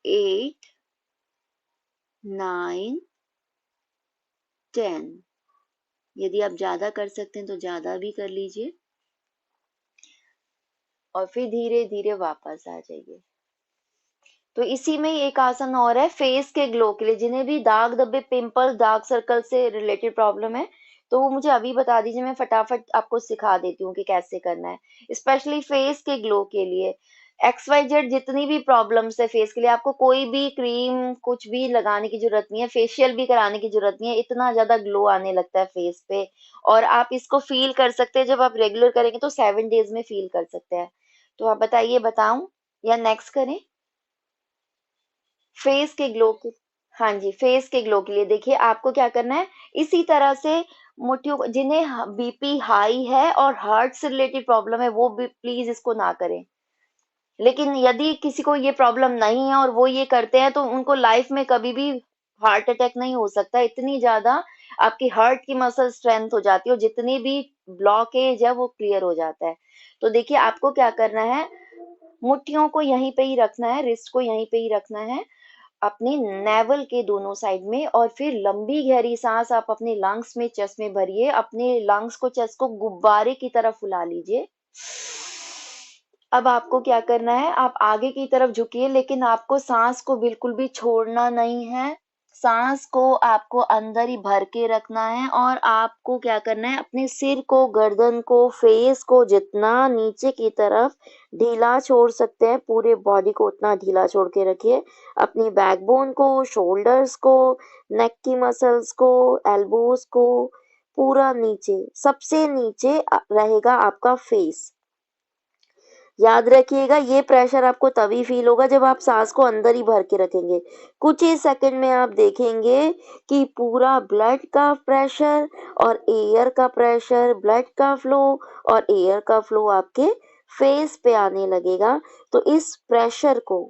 8, 9, 10। यदि आप ज्यादा कर सकते हैं तो ज्यादा भी कर लीजिए, और फिर धीरे धीरे वापस आ जाइए। तो इसी में ही एक आसन और है फेस के ग्लो के लिए, जिन्हें भी दाग धब्बे, पिंपल, डार्क सर्कल से रिलेटेड प्रॉब्लम है, तो वो मुझे अभी बता दीजिए, मैं फटाफट आपको सिखा देती हूँ कि कैसे करना है। स्पेशली फेस के ग्लो के लिए, XYZ जितनी भी प्रॉब्लम्स है फेस के लिए, आपको कोई भी क्रीम कुछ भी लगाने की जरूरत नहीं है, फेशियल भी कराने की जरूरत नहीं है, इतना ज्यादा ग्लो आने लगता है फेस पे। और आप इसको फील कर सकते हैं, जब आप रेगुलर करेंगे तो 7 डेज में फील कर सकते हैं। तो आप बताइए, बताऊं या नेक्स्ट करें? फेस के ग्लो के, हाँ जी, फेस के ग्लो के लिए देखिए आपको क्या करना है। इसी तरह से मुट्ठियों को, जिन्हें बीपी हाई है और हार्ट से रिलेटेड प्रॉब्लम है वो भी प्लीज इसको ना करें। लेकिन यदि किसी को ये प्रॉब्लम नहीं है और वो ये करते हैं, तो उनको लाइफ में कभी भी हार्ट अटैक नहीं हो सकता, इतनी ज्यादा आपकी हार्ट की मसल स्ट्रेंथ हो जाती है, और जितनी भी ब्लॉकेज है वो क्लियर हो जाता है। तो देखिए आपको क्या करना है, मुट्ठियों को यहीं पे ही रखना है, रिस्ट को यहीं पे ही रखना है, अपने नेवल के दोनों साइड में, और फिर लंबी गहरी सांस आप अपने लंग्स में, चेस्ट में भरिए। अपने लंग्स को, चेस्ट को गुब्बारे की तरह फुला लीजिए। अब आपको क्या करना है, आप आगे की तरफ झुकिए, लेकिन आपको सांस को बिल्कुल भी छोड़ना नहीं है। सांस को आपको अंदर ही भर के रखना है, और आपको क्या करना है, अपने सिर को, गर्दन को, फेस को जितना नीचे की तरफ ढीला छोड़ सकते हैं, पूरे बॉडी को उतना ढीला छोड़ के रखिए। अपनी बैकबोन को, शोल्डर्स को, नेक की मसल्स को, एल्बोज को, पूरा नीचे, सबसे नीचे रहेगा आपका फेस। याद रखिएगा, ये प्रेशर आपको तभी फील होगा जब आप सांस को अंदर ही भर के रखेंगे। कुछ ही सेकंड में आप देखेंगे कि पूरा ब्लड का प्रेशर और एयर का प्रेशर, ब्लड का फ्लो और एयर का फ्लो आपके फेस पे आने लगेगा। तो इस प्रेशर को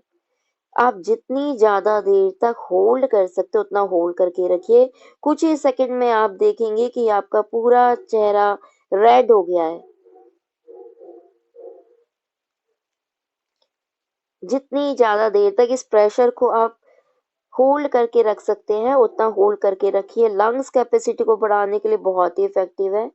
आप जितनी ज़्यादा देर तक होल्ड कर सकते हो उतना होल्ड करके रखिए। कुछ ही सेकंड में आप देखेंगे कि आपका पूरा चेहरा रेड हो गया है। जितनी ज़्यादा देर तक इस प्रेशर को आप होल्ड करके रख सकते हैं उतना होल्ड करके रखिए। लंग्स कैपेसिटी को बढ़ाने के लिए बहुत ही इफेक्टिव है।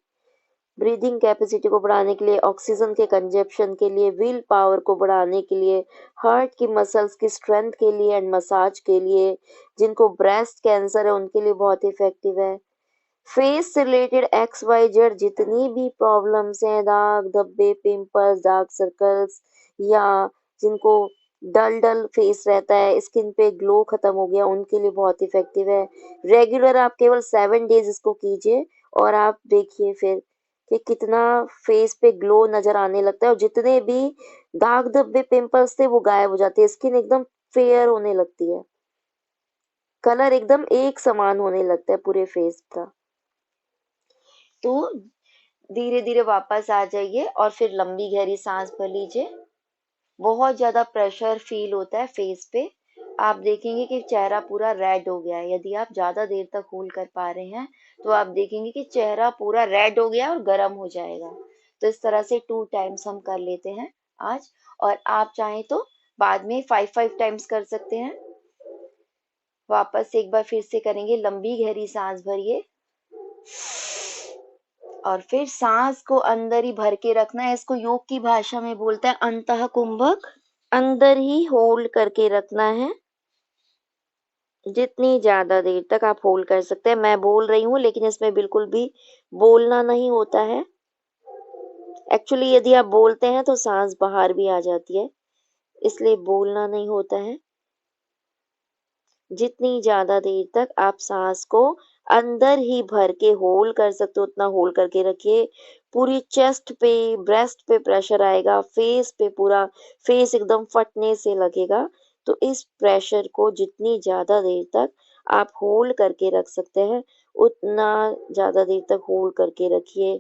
ब्रीदिंग कैपेसिटी को बढ़ाने के लिए, ऑक्सीजन के कंजप्शन के लिए, विल पावर को बढ़ाने के लिए, हार्ट की मसल्स की स्ट्रेंथ के लिए एंड मसाज के लिए, जिनको ब्रेस्ट कैंसर है उनके लिए बहुत इफेक्टिव है। फेस से रिलेटेड एक्स वाई जेड जितनी भी प्रॉब्लम्स हैं, दाग धब्बे, पिंपल्स, डार्क सर्कल्स, या जिनको डल डल फेस रहता है, स्किन पे ग्लो खत्म हो गया, उनके लिए बहुत इफेक्टिव है। रेगुलर आप केवल 7 डेज इसको कीजिए और आप देखिए फिर कि कितना फेस पे ग्लो नजर आने लगता है, और जितने भी दाग धब्बे पिंपल्स थे वो गायब हो जाते हैं। स्किन एकदम फेयर होने लगती है, कलर एकदम एक समान होने लगता है पूरे फेस का। तो धीरे धीरे वापस आ जाइए और फिर लंबी गहरी सांस भर लीजिए। बहुत ज्यादा प्रेशर फील होता है फेस पे। आप देखेंगे कि चेहरा पूरा रेड हो गया है। यदि आप ज्यादा देर तक होल्ड कर पा रहे हैं तो आप देखेंगे कि चेहरा पूरा रेड हो गया और गर्म हो जाएगा। तो इस तरह से 2 टाइम्स हम कर लेते हैं आज। और आप चाहें तो बाद में 5 5 टाइम्स कर सकते हैं। वापस एक बार फिर से करेंगे, लंबी गहरी सांस भरिए और फिर सांस को अंदर ही भर के रखना है। इसको योग की भाषा में बोलते हैं अंतः कुंभक। अंदर ही होल्ड करके रखना है जितनी ज्यादा देर तक आप होल्ड कर सकते हैं। मैं बोल रही हूँ लेकिन इसमें बिल्कुल भी बोलना नहीं होता है। एक्चुअली यदि आप बोलते हैं तो सांस बाहर भी आ जाती है, इसलिए बोलना नहीं होता है। जितनी ज्यादा देर तक आप सांस को अंदर ही भर के होल्ड कर सकते हो उतना होल्ड करके रखिए। पूरी चेस्ट पे, ब्रेस्ट पे प्रेशर आएगा, फेस पे पूरा फेस एकदम फटने से लगेगा। तो इस प्रेशर को जितनी ज्यादा देर तक आप होल्ड करके रख सकते हैं उतना ज्यादा देर तक होल्ड करके रखिए।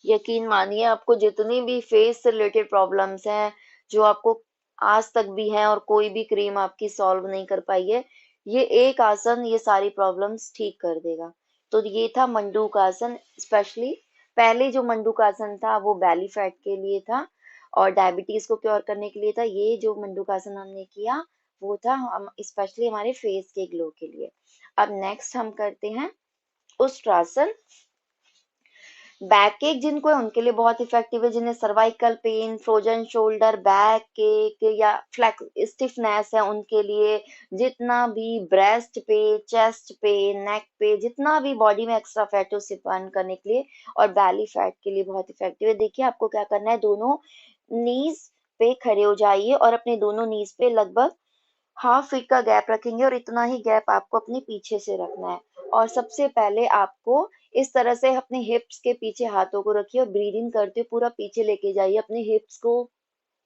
यकीन मानिए, आपको जितनी भी फेस से रिलेटेड प्रॉब्लम्स हैं, जो आपको आज तक भी हैं और कोई भी क्रीम आपकी सॉल्व नहीं कर पाई है, ये एक आसन ये सारी प्रॉब्लम्स ठीक कर देगा। तो ये था मंडूक आसन। स्पेशली पहले जो मंडूक आसन था वो बेली फैट के लिए था और डायबिटीज को क्योर करने के लिए था। ये जो मंडूक आसन हमने किया वो था हम स्पेशली हमारे फेस के ग्लो के लिए। अब नेक्स्ट हम करते हैं उष्ट्रासन। बैक एक जिनको है उनके लिए बहुत इफेक्टिव है। जिन्हें cervical pain, frozen shoulder, back cake या फ्लैक स्टिफनेस है उनके लिए। जितना भी ब्रेस्ट पे, चेस्ट पे, नेक पे जितना भी बॉडी में एक्स्ट्रा फैट है उसे बर्न करने के लिए और बैली फैट के लिए बहुत इफेक्टिव है। देखिए आपको क्या करना है, दोनों नीज पे खड़े हो जाइए और अपने दोनों नीज पे लगभग हाफ फीट का गैप रखेंगे और इतना ही गैप आपको अपने पीछे से रखना है। और सबसे पहले आपको इस तरह से अपने हिप्स के पीछे हाथों को रखिए और ब्रीदिंग करते हुए पूरा पीछे लेके जाइए अपने हिप्स को,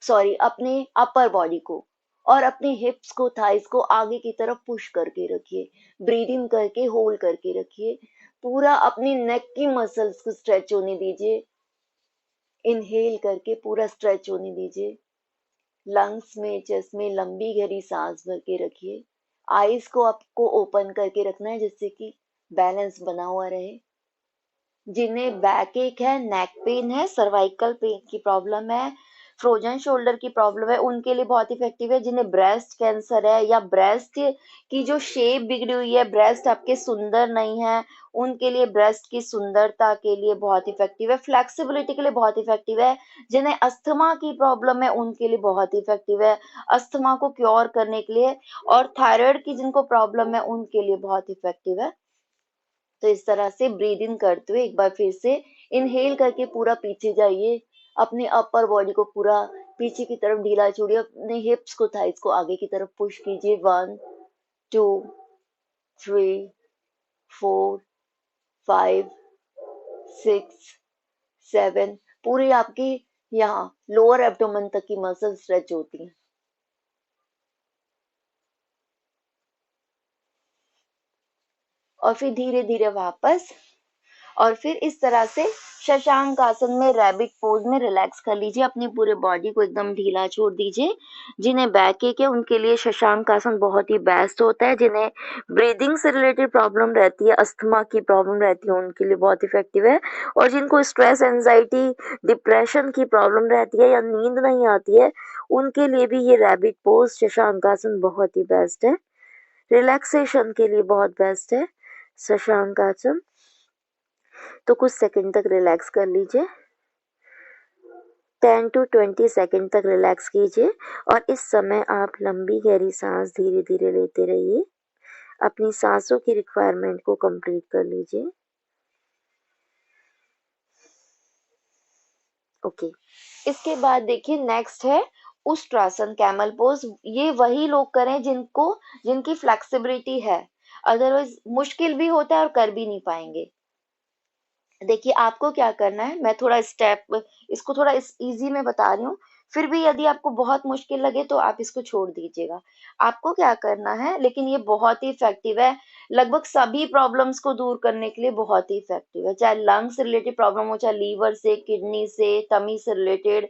सॉरी अपने अपर बॉडी को, और अपने हिप्स को, थाइस को आगे की तरफ पुश करके रखिए। ब्रीदिंग करके होल्ड करके रखिए। पूरा अपनी नेक की मसल्स को स्ट्रेच होने दीजिए। इनहेल करके पूरा स्ट्रेच होने दीजिए। लंग्स में, चेस्ट में लंबी गहरी सांस भर के रखिए। आईज को आपको ओपन करके रखना है जिससे कि बैलेंस बना हुआ रहे। जिन्हें बैक एक है, नेक पेन है, सर्वाइकल पेन की प्रॉब्लम है, फ्रोजन शोल्डर की प्रॉब्लम है, उनके लिए बहुत इफेक्टिव है। जिन्हें ब्रेस्ट कैंसर है या ब्रेस्ट की जो शेप बिगड़ी हुई है, ब्रेस्ट आपके सुंदर नहीं है, उनके लिए ब्रेस्ट की सुंदरता के लिए बहुत इफेक्टिव है। फ्लेक्सिबिलिटी के लिए बहुत इफेक्टिव है। जिन्हें अस्थमा की प्रॉब्लम है उनके लिए बहुत इफेक्टिव है, अस्थमा को क्योर करने के लिए। और थायराइड की जिनको प्रॉब्लम है उनके लिए बहुत इफेक्टिव है। तो इस तरह से ब्रीद इन करते हुए एक बार फिर से इनहेल करके पूरा पीछे जाइए। अपने अपर बॉडी को पूरा पीछे की तरफ ढीला छोड़िए। अपने हिप्स को, थाइस को आगे की तरफ पुश कीजिए। 1 2 3 4 5 6 7। पूरी आपकी यहाँ लोअर एब्डोमेन तक की मसल स्ट्रेच होती हैं। और फिर धीरे धीरे वापस, और फिर इस तरह से शशांक आसन में रैबिट पोज में रिलैक्स कर लीजिए, अपनी पूरे बॉडी को एकदम ढीला छोड़ दीजिए। जिन्हें बैक एक है उनके लिए शशांक आसन बहुत ही बेस्ट होता है। जिन्हें ब्रीदिंग से रिलेटेड प्रॉब्लम रहती है, अस्थमा की प्रॉब्लम रहती है, उनके लिए बहुत इफेक्टिव है। और जिनको स्ट्रेस, एंजाइटी, डिप्रेशन की प्रॉब्लम रहती है या नींद नहीं आती है, उनके लिए भी ये रैबिट पोज शशांक आसन बहुत ही बेस्ट है। रिलैक्सेशन के लिए बहुत बेस्ट है शशांक आसन। तो कुछ सेकंड तक रिलैक्स कर लीजिए, 10 टू 20 सेकंड तक रिलैक्स कीजिए। और इस समय आप लंबी गहरी सांस धीरे धीरे लेते रहिए, अपनी सांसों की रिक्वायरमेंट को कंप्लीट कर लीजिए। ओके, इसके बाद देखिए नेक्स्ट है उष्ट्रासन, कैमल पोज। ये वही लोग करें जिनकी फ्लेक्सिबिलिटी है, अदरवाइज मुश्किल भी होता है और कर भी नहीं पाएंगे। देखिए आपको क्या करना है, मैं थोड़ा स्टेप इसको थोड़ा इस इजी में बता रही हूँ। फिर भी यदि आपको बहुत मुश्किल लगे तो आप इसको छोड़ दीजिएगा। आपको क्या करना है, लेकिन ये बहुत ही इफेक्टिव है, लगभग सभी प्रॉब्लम्स को दूर करने के लिए बहुत ही इफेक्टिव है। चाहे लंग से रिलेटेड प्रॉब्लम हो, चाहे लीवर से, किडनी से, टमी से रिलेटेड,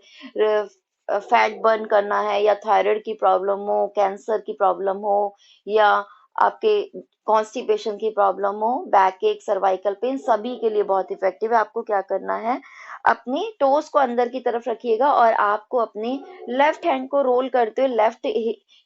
फैट बर्न करना है, या थायराइड की प्रॉब्लम हो, कैंसर की प्रॉब्लम हो, या आपके कॉन्स्टिपेशन की प्रॉब्लम हो, बैक एक, सर्वाइकल पेन, सभी के लिए बहुत इफेक्टिव है। आपको क्या करना है, अपनी टोस को अंदर की तरफ रखिएगा और आपको अपनी लेफ्ट हैंड को रोल करते हुए लेफ्ट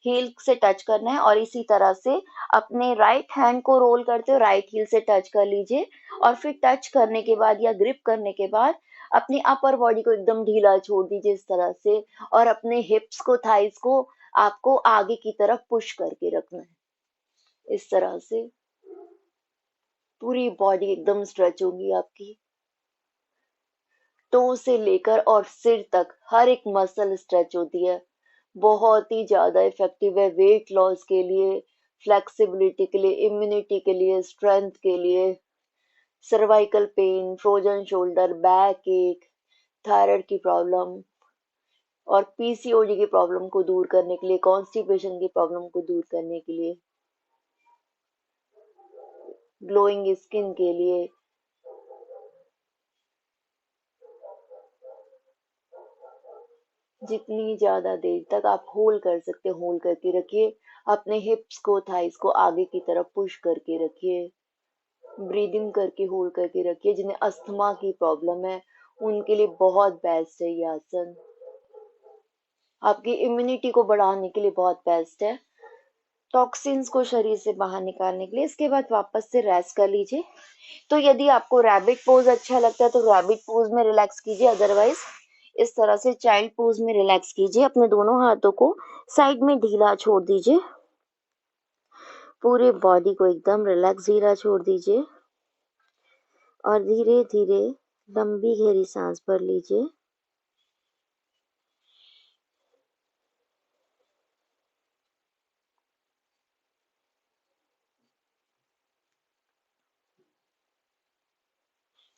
हील से टच करना है, और इसी तरह से अपने राइट हैंड को रोल करते हुए राइट हील से टच कर लीजिए। और फिर टच करने के बाद या ग्रिप करने के बाद अपनी अपर बॉडी को एकदम ढीला छोड़ दीजिए इस तरह से, और अपने हिप्स को, थाइस को आपको आगे की तरफ पुश करके रखना है इस तरह से। पूरी बॉडी एकदम स्ट्रेच होगी आपकी, टो से लेकर और सिर तक हर एक मसल स्ट्रेच होती है। बहुत ही ज्यादा इफेक्टिव है वेट लॉस के लिए, फ्लेक्सिबिलिटी के लिए, इम्यूनिटी के लिए, स्ट्रेंथ के लिए, cervical pain, frozen shoulder, back एक, थायराइड की प्रॉब्लम और पीसीओडी की प्रॉब्लम को दूर करने के लिए, कॉन्स्टिपेशन की प्रॉब्लम को दूर करने के लिए, ग्लोइंग स्किन के लिए। जितनी ज्यादा देर तक आप होल्ड कर सकते हैं होल्ड करके रखिए। अपने हिप्स को, थाइस को आगे की तरफ पुश करके रखिए। ब्रीदिंग करके होल्ड करके रखिए। जिन्हें अस्थमा की प्रॉब्लम है उनके लिए बहुत बेस्ट है ये आसन। आपकी इम्यूनिटी को बढ़ाने के लिए बहुत बेस्ट है, टॉक्सिन्स को शरीर से बाहर निकालने के लिए। इसके बाद वापस से रेस्ट कर लीजिए। तो यदि आपको रैबिट पोज अच्छा लगता है तो रैबिट पोज में रिलैक्स कीजिए, अदरवाइज इस तरह से चाइल्ड पोज में रिलैक्स कीजिए। अपने दोनों हाथों को साइड में ढीला छोड़ दीजिए, पूरे बॉडी को एकदम रिलैक्स ढीला छोड़ दीजिए, और धीरे धीरे लंबी गहरी सांस भर लीजिए।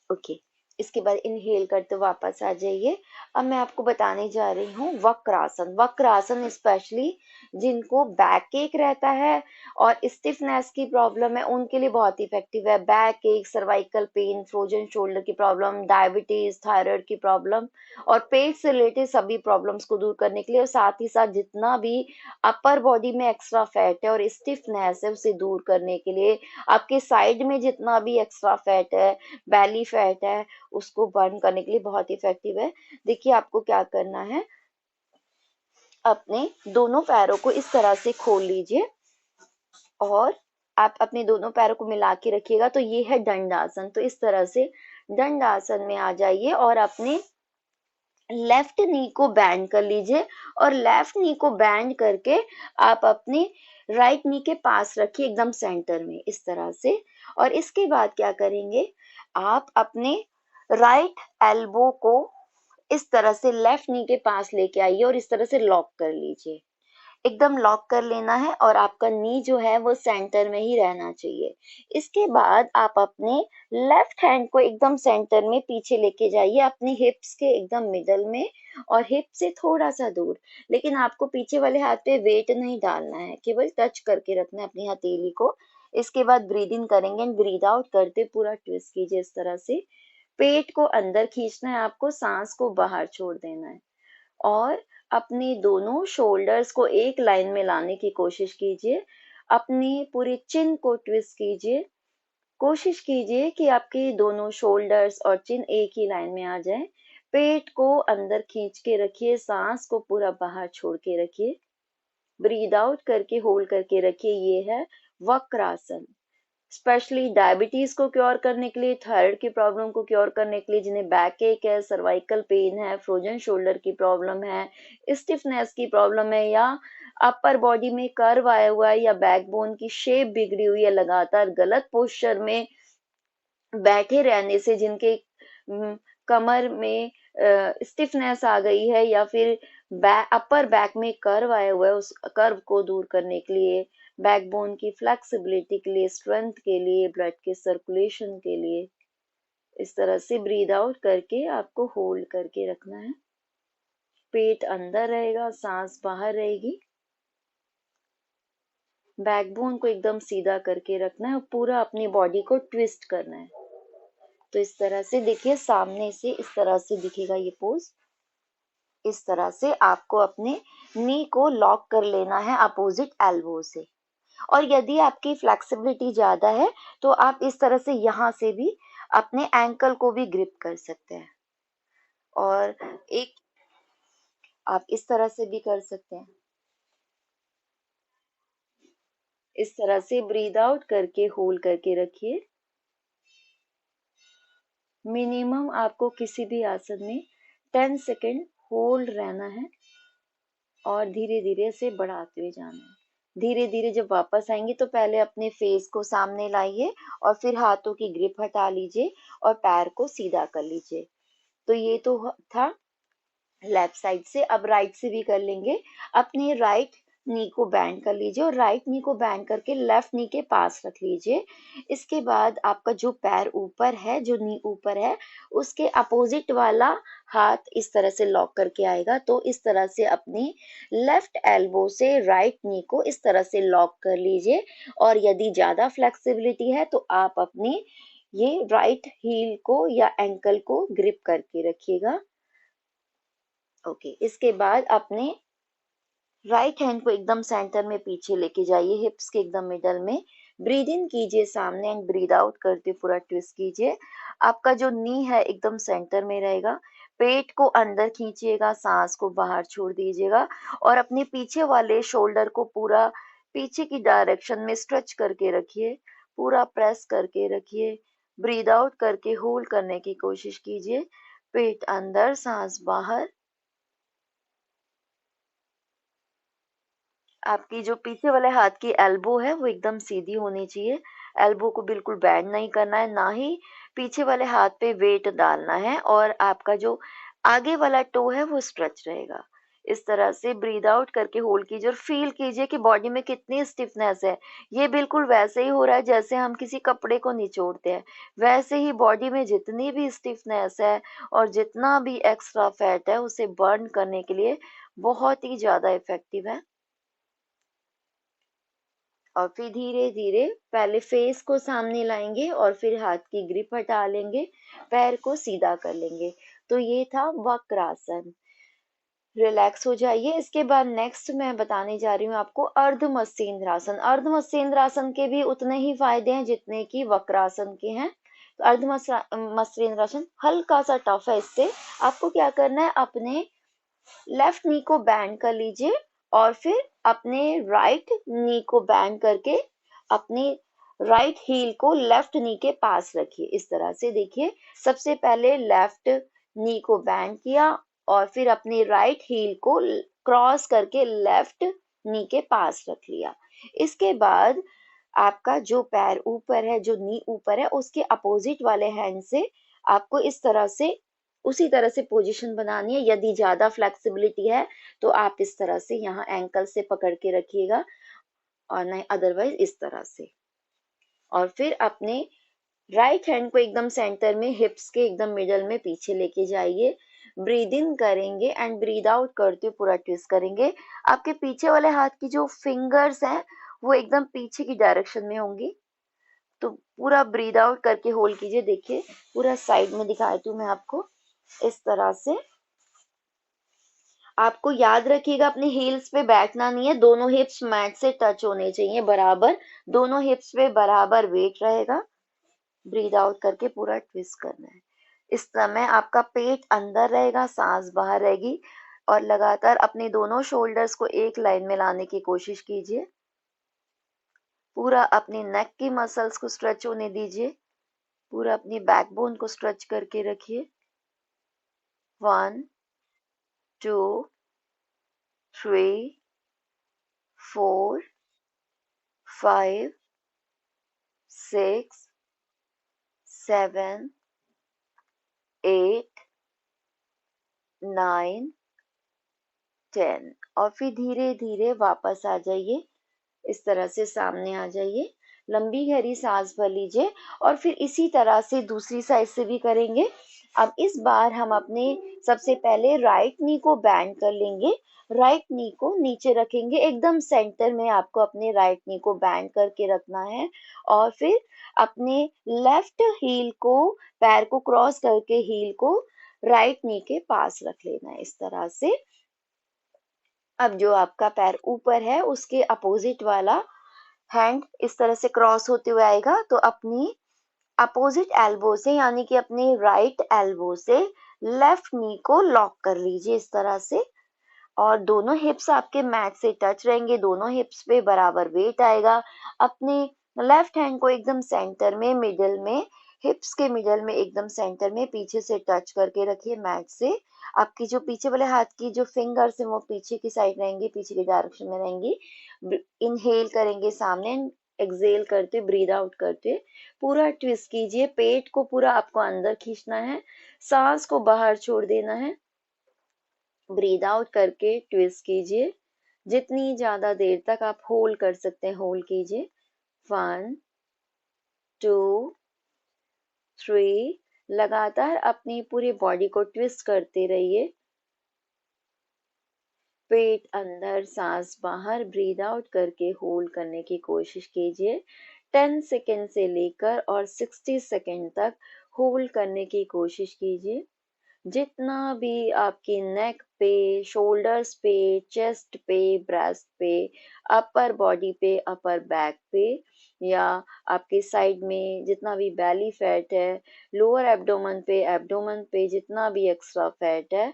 ओके, इसके बाद इनहेल करते वापस आ जाइए। अब मैं आपको बताने जा रही हूँ वक्रासन। वक्रासन स्पेशली जिनको बैक एक रहता है और स्टिफनेस की प्रॉब्लम है उनके लिए बहुत इफेक्टिव है। बैक एक, सर्वाइकल पेन, फ्रोजन शोल्डर की प्रॉब्लम, डायबिटीज, थायराइड की प्रॉब्लम और पेट से रिलेटेड सभी प्रॉब्लम्स को दूर करने के लिए, और साथ ही साथ जितना भी अपर बॉडी में एक्स्ट्रा फैट है और स्टिफनेस है उसे दूर करने के लिए, आपके साइड में जितना भी एक्स्ट्रा फैट है, बेली फैट है, उसको बर्न करने के लिए बहुत इफेक्टिव है। देखिए आपको क्या करना है, अपने दोनों पैरों को इस तरह से खोल लीजिए और आप अपने दोनों पैरों को मिला के रखिएगा। तो ये है दंडासन। तो इस तरह से दंडासन में आ जाइए और अपने लेफ्ट नी को बैंड कर लीजिए, और लेफ्ट नी को बैंड करके आप अपने राइट नी के पास रखिए, एकदम सेंटर में इस तरह से। और इसके बाद क्या करेंगे, आप अपने राइट एल्बो को इस तरह से लेफ्ट नी के पास लेके आइए और इस तरह से लॉक कर लीजिए। एकदम लॉक कर लेना है और आपका नी जो है वो सेंटर में ही रहना चाहिए। इसके बाद आप अपने लेफ्ट हैंड को एकदम सेंटर में पीछे लेके जाइए, अपने हिप्स के एकदम मिडल में और हिप से थोड़ा सा दूर। लेकिन आपको पीछे वाले हाथ पे वेट नहीं डालना है, केवल टच करके रखना है अपनी हथेली को। इसके बाद ब्रीद इन करेंगे एंड ब्रीद आउट करते पूरा ट्विस्ट कीजिए इस तरह से। पेट को अंदर खींचना है आपको, सांस को बाहर छोड़ देना है और अपने दोनों शोल्डर्स को एक लाइन में लाने की कोशिश कीजिए। अपनी पूरी चिन को ट्विस्ट कीजिए। कोशिश कीजिए कि आपके दोनों शोल्डर्स और चिन एक ही लाइन में आ जाए। पेट को अंदर खींच के रखिए, सांस को पूरा बाहर छोड़ के रखिए। ब्रीद आउट करके होल्ड करके रखिए। ये है वक्रासन। स्पेशली डायबिटीज को क्योर करने के लिए, थायराइड की प्रॉब्लम को क्योर करने के लिए, जिन्हें बैक एक है, सर्वाइकल पेन है, फ्रोजन शोल्डर की प्रॉब्लम है, स्टिफनेस की प्रॉब्लम है, या अपर बॉडी में कर्व आया हुआ है, या बैकबोन की शेप बिगड़ी हुई है, लगातार गलत पोस्चर में बैठे रहने से जिनके कमर में स्टिफनेस आ गई है, या फिर अपर बैक में कर्व आया हुआ है, उस कर्व को दूर करने के लिए, बैकबोन की फ्लेक्सिबिलिटी के लिए, स्ट्रेंथ के लिए, ब्लड के सर्कुलेशन के लिए, इस तरह से ब्रीद आउट करके आपको होल्ड करके रखना है। पेट अंदर रहेगा, सांस बाहर रहेगी। बैकबोन को एकदम सीधा करके रखना है और पूरा अपनी बॉडी को ट्विस्ट करना है। तो इस तरह से देखिए, सामने से इस तरह से दिखेगा ये पोज। इस तरह से आपको अपने नी को लॉक कर लेना है अपोजिट एल्बो से। और यदि आपकी फ्लेक्सिबिलिटी ज्यादा है तो आप इस तरह से यहाँ से भी अपने एंकल को भी ग्रिप कर सकते हैं, और एक आप इस तरह से भी कर सकते हैं। इस तरह से ब्रीद आउट करके होल्ड करके रखिए। मिनिमम आपको किसी भी आसन में 10 सेकेंड होल्ड रहना है और धीरे धीरे से बढ़ाते हुए जाना है। धीरे धीरे जब वापस आएंगे तो पहले अपने फेस को सामने लाइए और फिर हाथों की ग्रिप हटा लीजिए और पैर को सीधा कर लीजिए। तो ये तो था लेफ्ट साइड से। अब राइट से भी कर लेंगे। अपने राइट नी को बैंड कर लीजिए और राइट नी को बैंड करके लेफ्ट नी के पास रख लीजिए। इसके बाद आपका जो पैर ऊपर है, जो नी ऊपर है, उसके अपोजिट वाला हाथ इस तरह से लॉक करके आएगा। तो इस तरह से अपनी लेफ्ट एल्बो से राइट नी को इस तरह से लॉक कर लीजिए। और यदि ज्यादा फ्लेक्सिबिलिटी है तो आप अपने ये राइट हील को या एंकल को ग्रिप करके रखिएगा। ओके, इसके बाद अपने राइट हैंड को एकदम सेंटर में पीछे लेके जाइए, हिप्स के एकदम मिडल में। ब्रीद इन कीजिए सामने एंड ब्रीद आउट करते पूरा ट्विस्ट कीजिए। आपका जो नी है एकदम सेंटर में रहेगा। पेट को अंदर खींचिएगा, सांस को बाहर छोड़ दीजिएगा और अपने पीछे वाले शोल्डर को पूरा पीछे की डायरेक्शन में स्ट्रेच करके रखिए, पूरा प्रेस करके रखिए। ब्रीद आउट करके होल्ड करने की कोशिश कीजिए। पेट अंदर, सांस बाहर। आपकी जो पीछे वाले हाथ की एल्बो है वो एकदम सीधी होनी चाहिए। एल्बो को बिल्कुल बेंड नहीं करना है, ना ही पीछे वाले हाथ पे वेट डालना है, और आपका जो आगे वाला टो है वो स्ट्रेच रहेगा। इस तरह से ब्रीद आउट करके होल्ड कीजिए और फील कीजिए कि बॉडी में कितनी स्टिफनेस है। ये बिल्कुल वैसे ही हो रहा है जैसे हम किसी कपड़े को निचोड़ते हैं। वैसे ही बॉडी में जितनी भी स्टिफनेस है और जितना भी एक्स्ट्रा फैट है उसे बर्न करने के लिए बहुत ही ज्यादा इफेक्टिव है। और फिर धीरे धीरे पहले फेस को सामने लाएंगे और फिर हाथ की ग्रिप हटा लेंगे, पैर को सीधा कर लेंगे। तो ये था वक्रासन। रिलैक्स हो जाइए। इसके बाद नेक्स्ट मैं बताने जा रही हूँ आपको अर्ध मत्स्येंद्रासन। अर्ध मत्स्येंद्रासन के भी उतने ही फायदे हैं जितने कि वक्रासन के हैं। तो अर्ध मत्स्येंद्रासन हल्का सा टफ है। इससे आपको क्या करना है, अपने लेफ्ट नी को बैंड कर लीजिए और फिर अपने राइट नी को बैंड करके अपनी राइट हील को लेफ्ट नी के पास रखिए। इस तरह से देखिए, सबसे पहले लेफ्ट नी को बैंड किया और फिर अपनी राइट हील को क्रॉस करके लेफ्ट नी के पास रख लिया। इसके बाद आपका जो पैर ऊपर है, जो नी ऊपर है, उसके अपोजिट वाले हैंड से आपको इस तरह से उसी तरह से पोजीशन बनानी है। यदि ज्यादा फ्लेक्सिबिलिटी है तो आप इस तरह से यहाँ एंकल से पकड़ के रखिएगा, और नहीं अदरवाइज इस तरह से। और फिर अपने राइट हैंड को एकदम सेंटर में, हिप्स के एकदम मिडल में पीछे लेके जाइए। ब्रीद इन करेंगे एंड ब्रीद आउट करते हुए पूरा ट्विस्ट करेंगे। आपके पीछे वाले हाथ की जो फिंगर्स हैं वो एकदम पीछे की डायरेक्शन में होंगी। तो पूरा ब्रीद आउट करके होल्ड कीजिए। देखिए पूरा साइड में दिखाती हूँ मैं आपको, इस तरह से। आपको याद रखिएगा अपने हील्स पे बैठना नहीं है, दोनों हिप्स मैट से टच होने चाहिए बराबर, दोनों हिप्स पे बराबर वेट रहेगा। ब्रीद आउट करके पूरा ट्विस्ट करना है। इस समय आपका पेट अंदर रहेगा, सांस बाहर रहेगी, और लगातार अपने दोनों शोल्डर्स को एक लाइन में लाने की कोशिश कीजिए। पूरा अपने नेक की मसल्स को स्ट्रेच होने दीजिए, पूरा अपनी बैकबोन को स्ट्रेच करके रखिए। 1 2 3 4 5 6 7 8 9 10। और फिर धीरे धीरे वापस आ जाइए, इस तरह से सामने आ जाइए। लंबी गहरी सांस भर लीजिए, और फिर इसी तरह से दूसरी साइड से भी करेंगे। अब इस बार हम अपने सबसे पहले राइट नी को बैंड कर लेंगे, राइट नी को नीचे रखेंगे, एकदम सेंटर में आपको अपने राइट नी को बैंड करके रखना है। और फिर अपने लेफ्ट हील को, पैर को क्रॉस करके हील को राइट नी के पास रख लेना है, इस तरह से। अब जो आपका पैर ऊपर है उसके अपोजिट वाला हैंड इस तरह से क्रॉस होते हुए आएगा, तो अपनी अपोजिट एल्बो से, यानी कि अपनी राइट एल्बो से लेफ्ट नी को लॉक कर लीजिए इस तरह से। और दोनों हिप्स आपके मैट से टच रहेंगे, दोनों हिप्स पे बराबर वेट आएगा। अपने लेफ्ट हैंड को एकदम सेंटर में, मिडिल में, हिप्स के मिडिल में एकदम सेंटर में पीछे से टच करके रखिए मैट से। आपकी जो पीछे वाले हाथ की जो फिंगर्स हैं वो पीछे की साइड रहेंगी, पीछे की डायरेक्शन में रहेंगी। इनहेल करेंगे सामने, एक्सहेल करते, ब्रीद आउट करते पूरा ट्विस्ट कीजिए। पेट को पूरा आपको अंदर खींचना है, सांस को बाहर छोड़ देना है। ब्रीद आउट करके ट्विस्ट कीजिए, जितनी ज्यादा देर तक आप होल्ड कर सकते हैं होल्ड कीजिए। 1 2 3। लगातार अपनी पूरी बॉडी को ट्विस्ट करते रहिए। पेट अंदर, सांस बाहर, ब्रीद आउट करके होल्ड करने की कोशिश कीजिए। 10 सेकेंड से लेकर और 60 सेकेंड तक होल्ड करने की कोशिश कीजिए। जितना भी आपकी नेक पे, शोल्डर्स पे, चेस्ट पे, ब्रेस्ट पे, अपर बॉडी पे, अपर बैक पे, या आपके साइड में जितना भी बैली फैट है, लोअर एब्डोमेन पे जितना भी एक्स्ट्रा फैट है,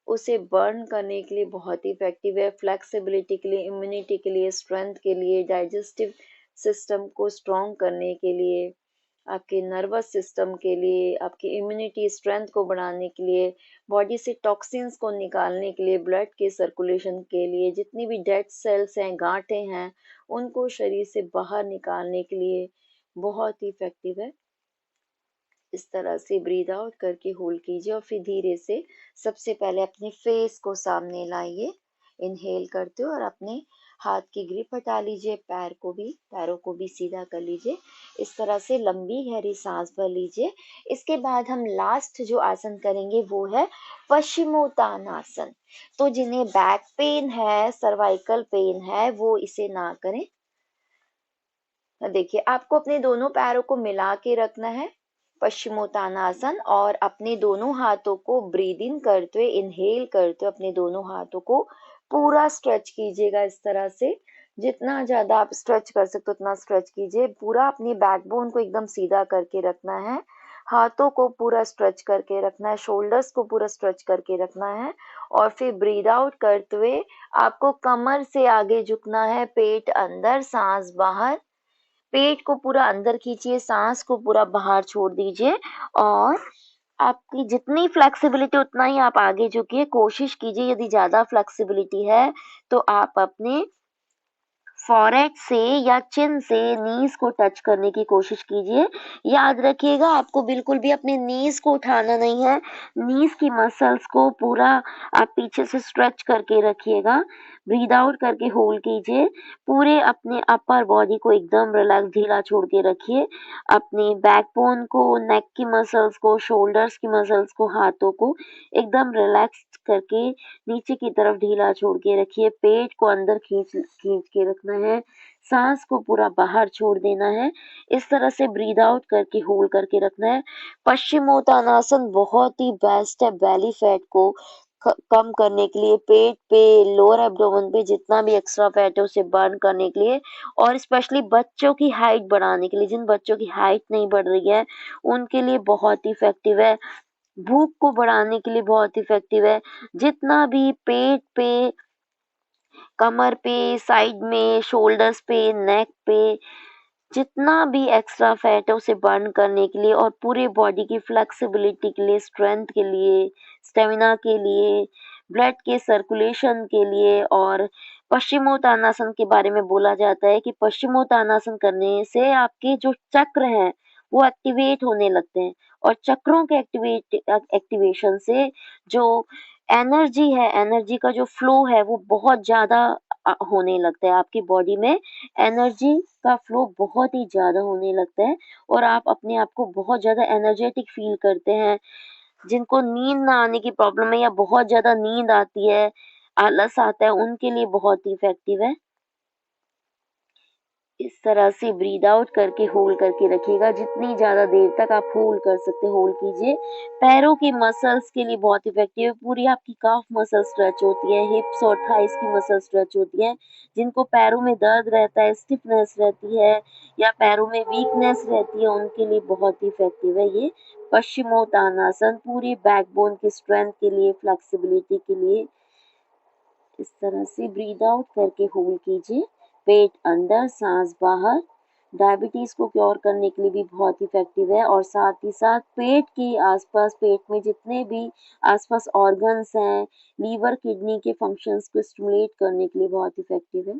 उसे बर्न करने के लिए बहुत ही इफेक्टिव है। फ्लेक्सिबिलिटी के लिए, इम्यूनिटी के लिए, स्ट्रेंथ के लिए, डाइजेस्टिव सिस्टम को स्ट्रॉन्ग करने के लिए, आपके नर्वस सिस्टम के लिए, आपकी इम्यूनिटी स्ट्रेंथ को बढ़ाने के लिए, बॉडी से टॉक्सिन्स को निकालने के लिए, ब्लड के सर्कुलेशन के लिए, जितनी भी डेड सेल्स हैं, गांठें हैं, उनको शरीर से बाहर निकालने के लिए बहुत ही इफेक्टिव है। इस तरह से ब्रीद आउट करके होल्ड कीजिए, और फिर धीरे से सबसे पहले अपने फेस को सामने लाइए, इनहेल करते हो, और अपने हाथ की ग्रिप हटा लीजिए, पैरों को भी सीधा कर लीजिए। इस तरह से लंबी गहरी सांस भर लीजिए। इसके बाद हम लास्ट जो आसन करेंगे वो है पश्चिमोत्तानासन। तो जिन्हें बैक पेन है, सर्वाइकल पेन है, वो इसे ना करें। देखिए आपको अपने दोनों पैरों को मिला के रखना है, पश्चिमोत्तानासन, और अपने दोनों हाथों को ब्रीद इन करते हुए, इनहेल करते हुए अपने दोनों हाथों को पूरा स्ट्रेच कीजिएगा इस तरह से। जितना ज्यादा आप स्ट्रेच कर सकते हो उतना स्ट्रेच कीजिए। पूरा अपनी बैकबोन को एकदम सीधा करके रखना है, हाथों को पूरा स्ट्रेच करके रखना है, शोल्डर्स को पूरा स्ट्रेच करके रखना है। और फिर ब्रीद आउट करते हुए आपको कमर से आगे झुकना है, पेट अंदर, सांस बाहर। पेट को पूरा अंदर खींचिए, सांस को पूरा बाहर छोड़ दीजिए, और आपकी जितनी फ्लेक्सिबिलिटी उतना ही आप आगे झुकिए। कोशिश कीजिए, यदि ज्यादा फ्लेक्सिबिलिटी है तो आप अपने फॉरहेड से या चिन से नीज को टच करने की कोशिश कीजिए। याद रखिएगा आपको बिल्कुल भी अपने नीज को उठाना नहीं है। नीज की मसल्स को पूरा आप पीछे से स्ट्रेच करके रखिएगा। ब्रीद आउट करके होल्ड कीजिए। पूरे अपने अपर बॉडी को एकदम रिलैक्स ढीला छोड़ के रखिए। अपने बैकबोन को, नेक की मसल्स को, शोल्डर्स की मसल्स को, हाथों को एकदम रिलैक्स करके नीचे की तरफ ढीला छोड़ के रखिए। पेट को अंदर खींच खींच के रखना है। सांस को पूरा बाहर छोड़ देना है। इस तरह से ब्रीद आउट करके होल्ड करके रखना है। पश्चिमोत्तानासन बहुत ही बेस्ट है बेली फैट को कम करने के लिए, पेट पे, लोअर एब्डोमेन पे जितना भी एक्स्ट्रा फैट है उसे बर्न करने के लिए, और स्पेशली बच्चों की हाइट बढ़ाने के लिए। जिन बच्चों की हाइट नहीं बढ़ रही है उनके लिए बहुत इफेक्टिव है। भूख को बढ़ाने के लिए बहुत इफेक्टिव है। जितना भी पेट पे, कमर पे, साइड में, शोल्डर्स पे, नेक पे जितना भी एक्स्ट्रा फैट है उसे बर्न करने के लिए, और पूरे बॉडी की फ्लेक्सिबिलिटी के लिए, स्ट्रेंथ के लिए, स्टेमिना के लिए, ब्लड के सर्कुलेशन के लिए। और पश्चिमोत्तानासन के बारे में बोला जाता है कि पश्चिमोत्तानासन करने से आपके जो चक्र हैं वो एक्टिवेट होने लगते हैं, और चक्रों के एक्टिवेशन से जो एनर्जी है, एनर्जी का जो फ्लो है वो बहुत ज़्यादा होने लगता है। आपकी बॉडी में एनर्जी का फ्लो बहुत ही ज़्यादा होने लगता है, और आप अपने आप को बहुत ज़्यादा एनर्जेटिक फ़ील करते हैं। जिनको नींद ना आने की प्रॉब्लम है या बहुत ज़्यादा नींद आती है, आलस आता है, उनके लिए बहुत ही इफ़ेक्टिव है। इस तरह से ब्रीद आउट करके होल्ड करके रखिएगा। जितनी ज़्यादा देर तक आप होल्ड कर सकते हैं होल्ड कीजिए। पैरों की मसल्स के लिए बहुत इफ़ेक्टिव है। पूरी आपकी काफ मसल स्ट्रेच होती है, हिप्स और थाइस की मसल स्ट्रेच होती है। जिनको पैरों में दर्द रहता है, स्टिफनेस रहती है या पैरों में वीकनेस रहती है, उनके लिए बहुत इफ़ेक्टिव है ये पश्चिमोत्तानासन। पूरी बैकबोन की स्ट्रेंथ के लिए, फ्लेक्सिबिलिटी के लिए। इस तरह से ब्रीद आउट करके होल्ड कीजिए। पेट अंदर, सांस बाहर। डायबिटीज को क्योर करने के लिए भी बहुत इफेक्टिव है, और साथ ही साथ पेट के आसपास, पेट में जितने भी आसपास ऑर्गन्स हैं, लीवर, किडनी के फंक्शंस को स्टिमुलेट करने के लिए बहुत इफेक्टिव है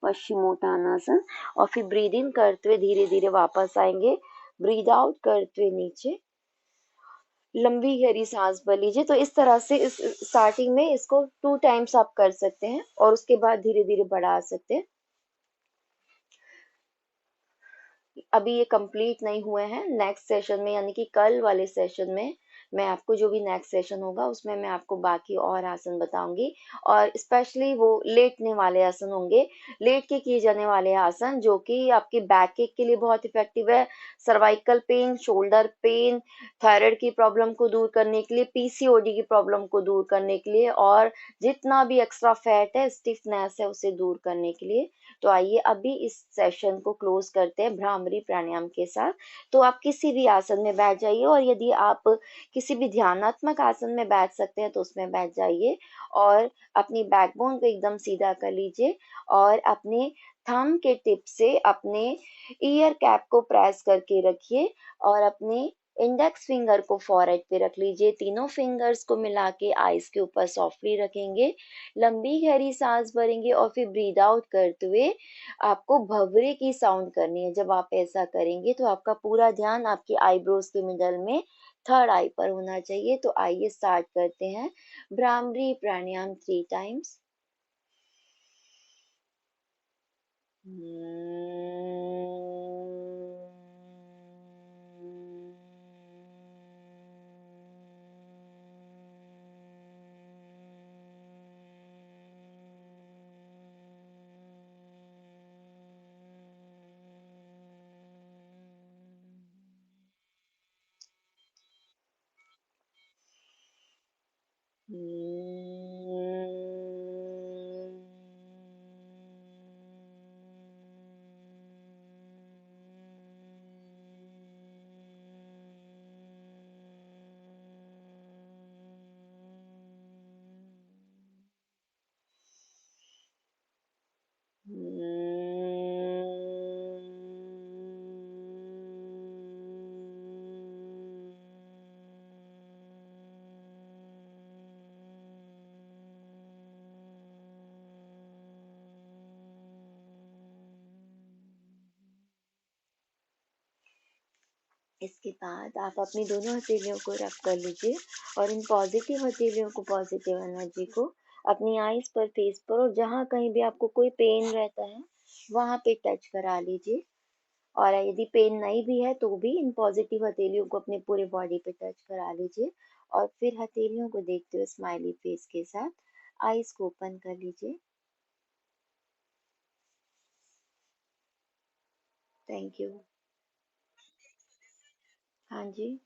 पश्चिमोत्तानासन। और फिर ब्रीद इन करते हुए धीरे धीरे वापस आएंगे। ब्रीद आउट करते हुए नीचे, लंबी गहरी सांस भर लीजिए। तो इस तरह से इस स्टार्टिंग में इसको 2 टाइम्स आप कर सकते हैं, और उसके बाद धीरे धीरे बढ़ा सकते हैं। अभी ये कंप्लीट नहीं हुए हैं। नेक्स्ट सेशन में यानी कि कल वाले सेशन में मैं आपको, जो भी नेक्स्ट सेशन होगा उसमें मैं आपको बाकी और आसन बताऊंगी, और स्पेशली वो लेटने वाले आसन होंगे, लेट के किए जाने वाले आसन, जो कि आपकी बैक के लिए बहुत इफेक्टिव है। Cervical pain, shoulder pain, thyroid की प्रॉब्लम को दूर करने के लिए, पीसीओडी की प्रॉब्लम को दूर करने के लिए, और जितना भी एक्स्ट्रा फैट है, स्टिफनेस है, उसे दूर करने के लिए। तो आइए अभी इस सेशन को क्लोज करते हैं भ्रामरी प्राणायाम के साथ। तो आप किसी भी आसन में बैठ जाइए, और यदि आप किसी भी ध्यानात्मक आसन में बैठ सकते हैं तो उसमें बैठ जाइए, और अपनी बैकबोन को एकदम सीधा कर लीजिए, और अपने थंब के टिप से अपने ईयर कैप को प्रेस करके रखिए, और अपने इंडेक्स फिंगर को फॉरहेड पे रख लीजिए। तीनों फिंगर्स को मिला के आईज के ऊपर सॉफ्टली रखेंगे। लंबी गहरी सांस भरेंगे, और फिर ब्रीद आउट करते हुए आपको भंवरे की साउंड करनी है। जब आप ऐसा करेंगे तो आपका पूरा ध्यान आपकी आईब्रोज के मिडल में, थर्ड आई पर होना चाहिए। तो आइए स्टार्ट करते हैं भ्रामरी प्राणायाम 3 टाइम्स। इसके बाद आप अपनी दोनों हथेलियों को रब कर लीजिए और इन पॉजिटिव हथेलियों को, पॉजिटिव एनर्जी को अपनी आईज पर, फेस पर और जहाँ कहीं भी आपको कोई पेन रहता है वहां पे टच करा लीजिए। और यदि पेन नहीं भी है तो भी इन पॉजिटिव हथेलियों को अपने पूरे बॉडी पे टच करा लीजिए। और फिर हथेलियों को देखते हुए स्माइली फेस के साथ आईज को ओपन कर लीजिए। Thank you. हाँ जी।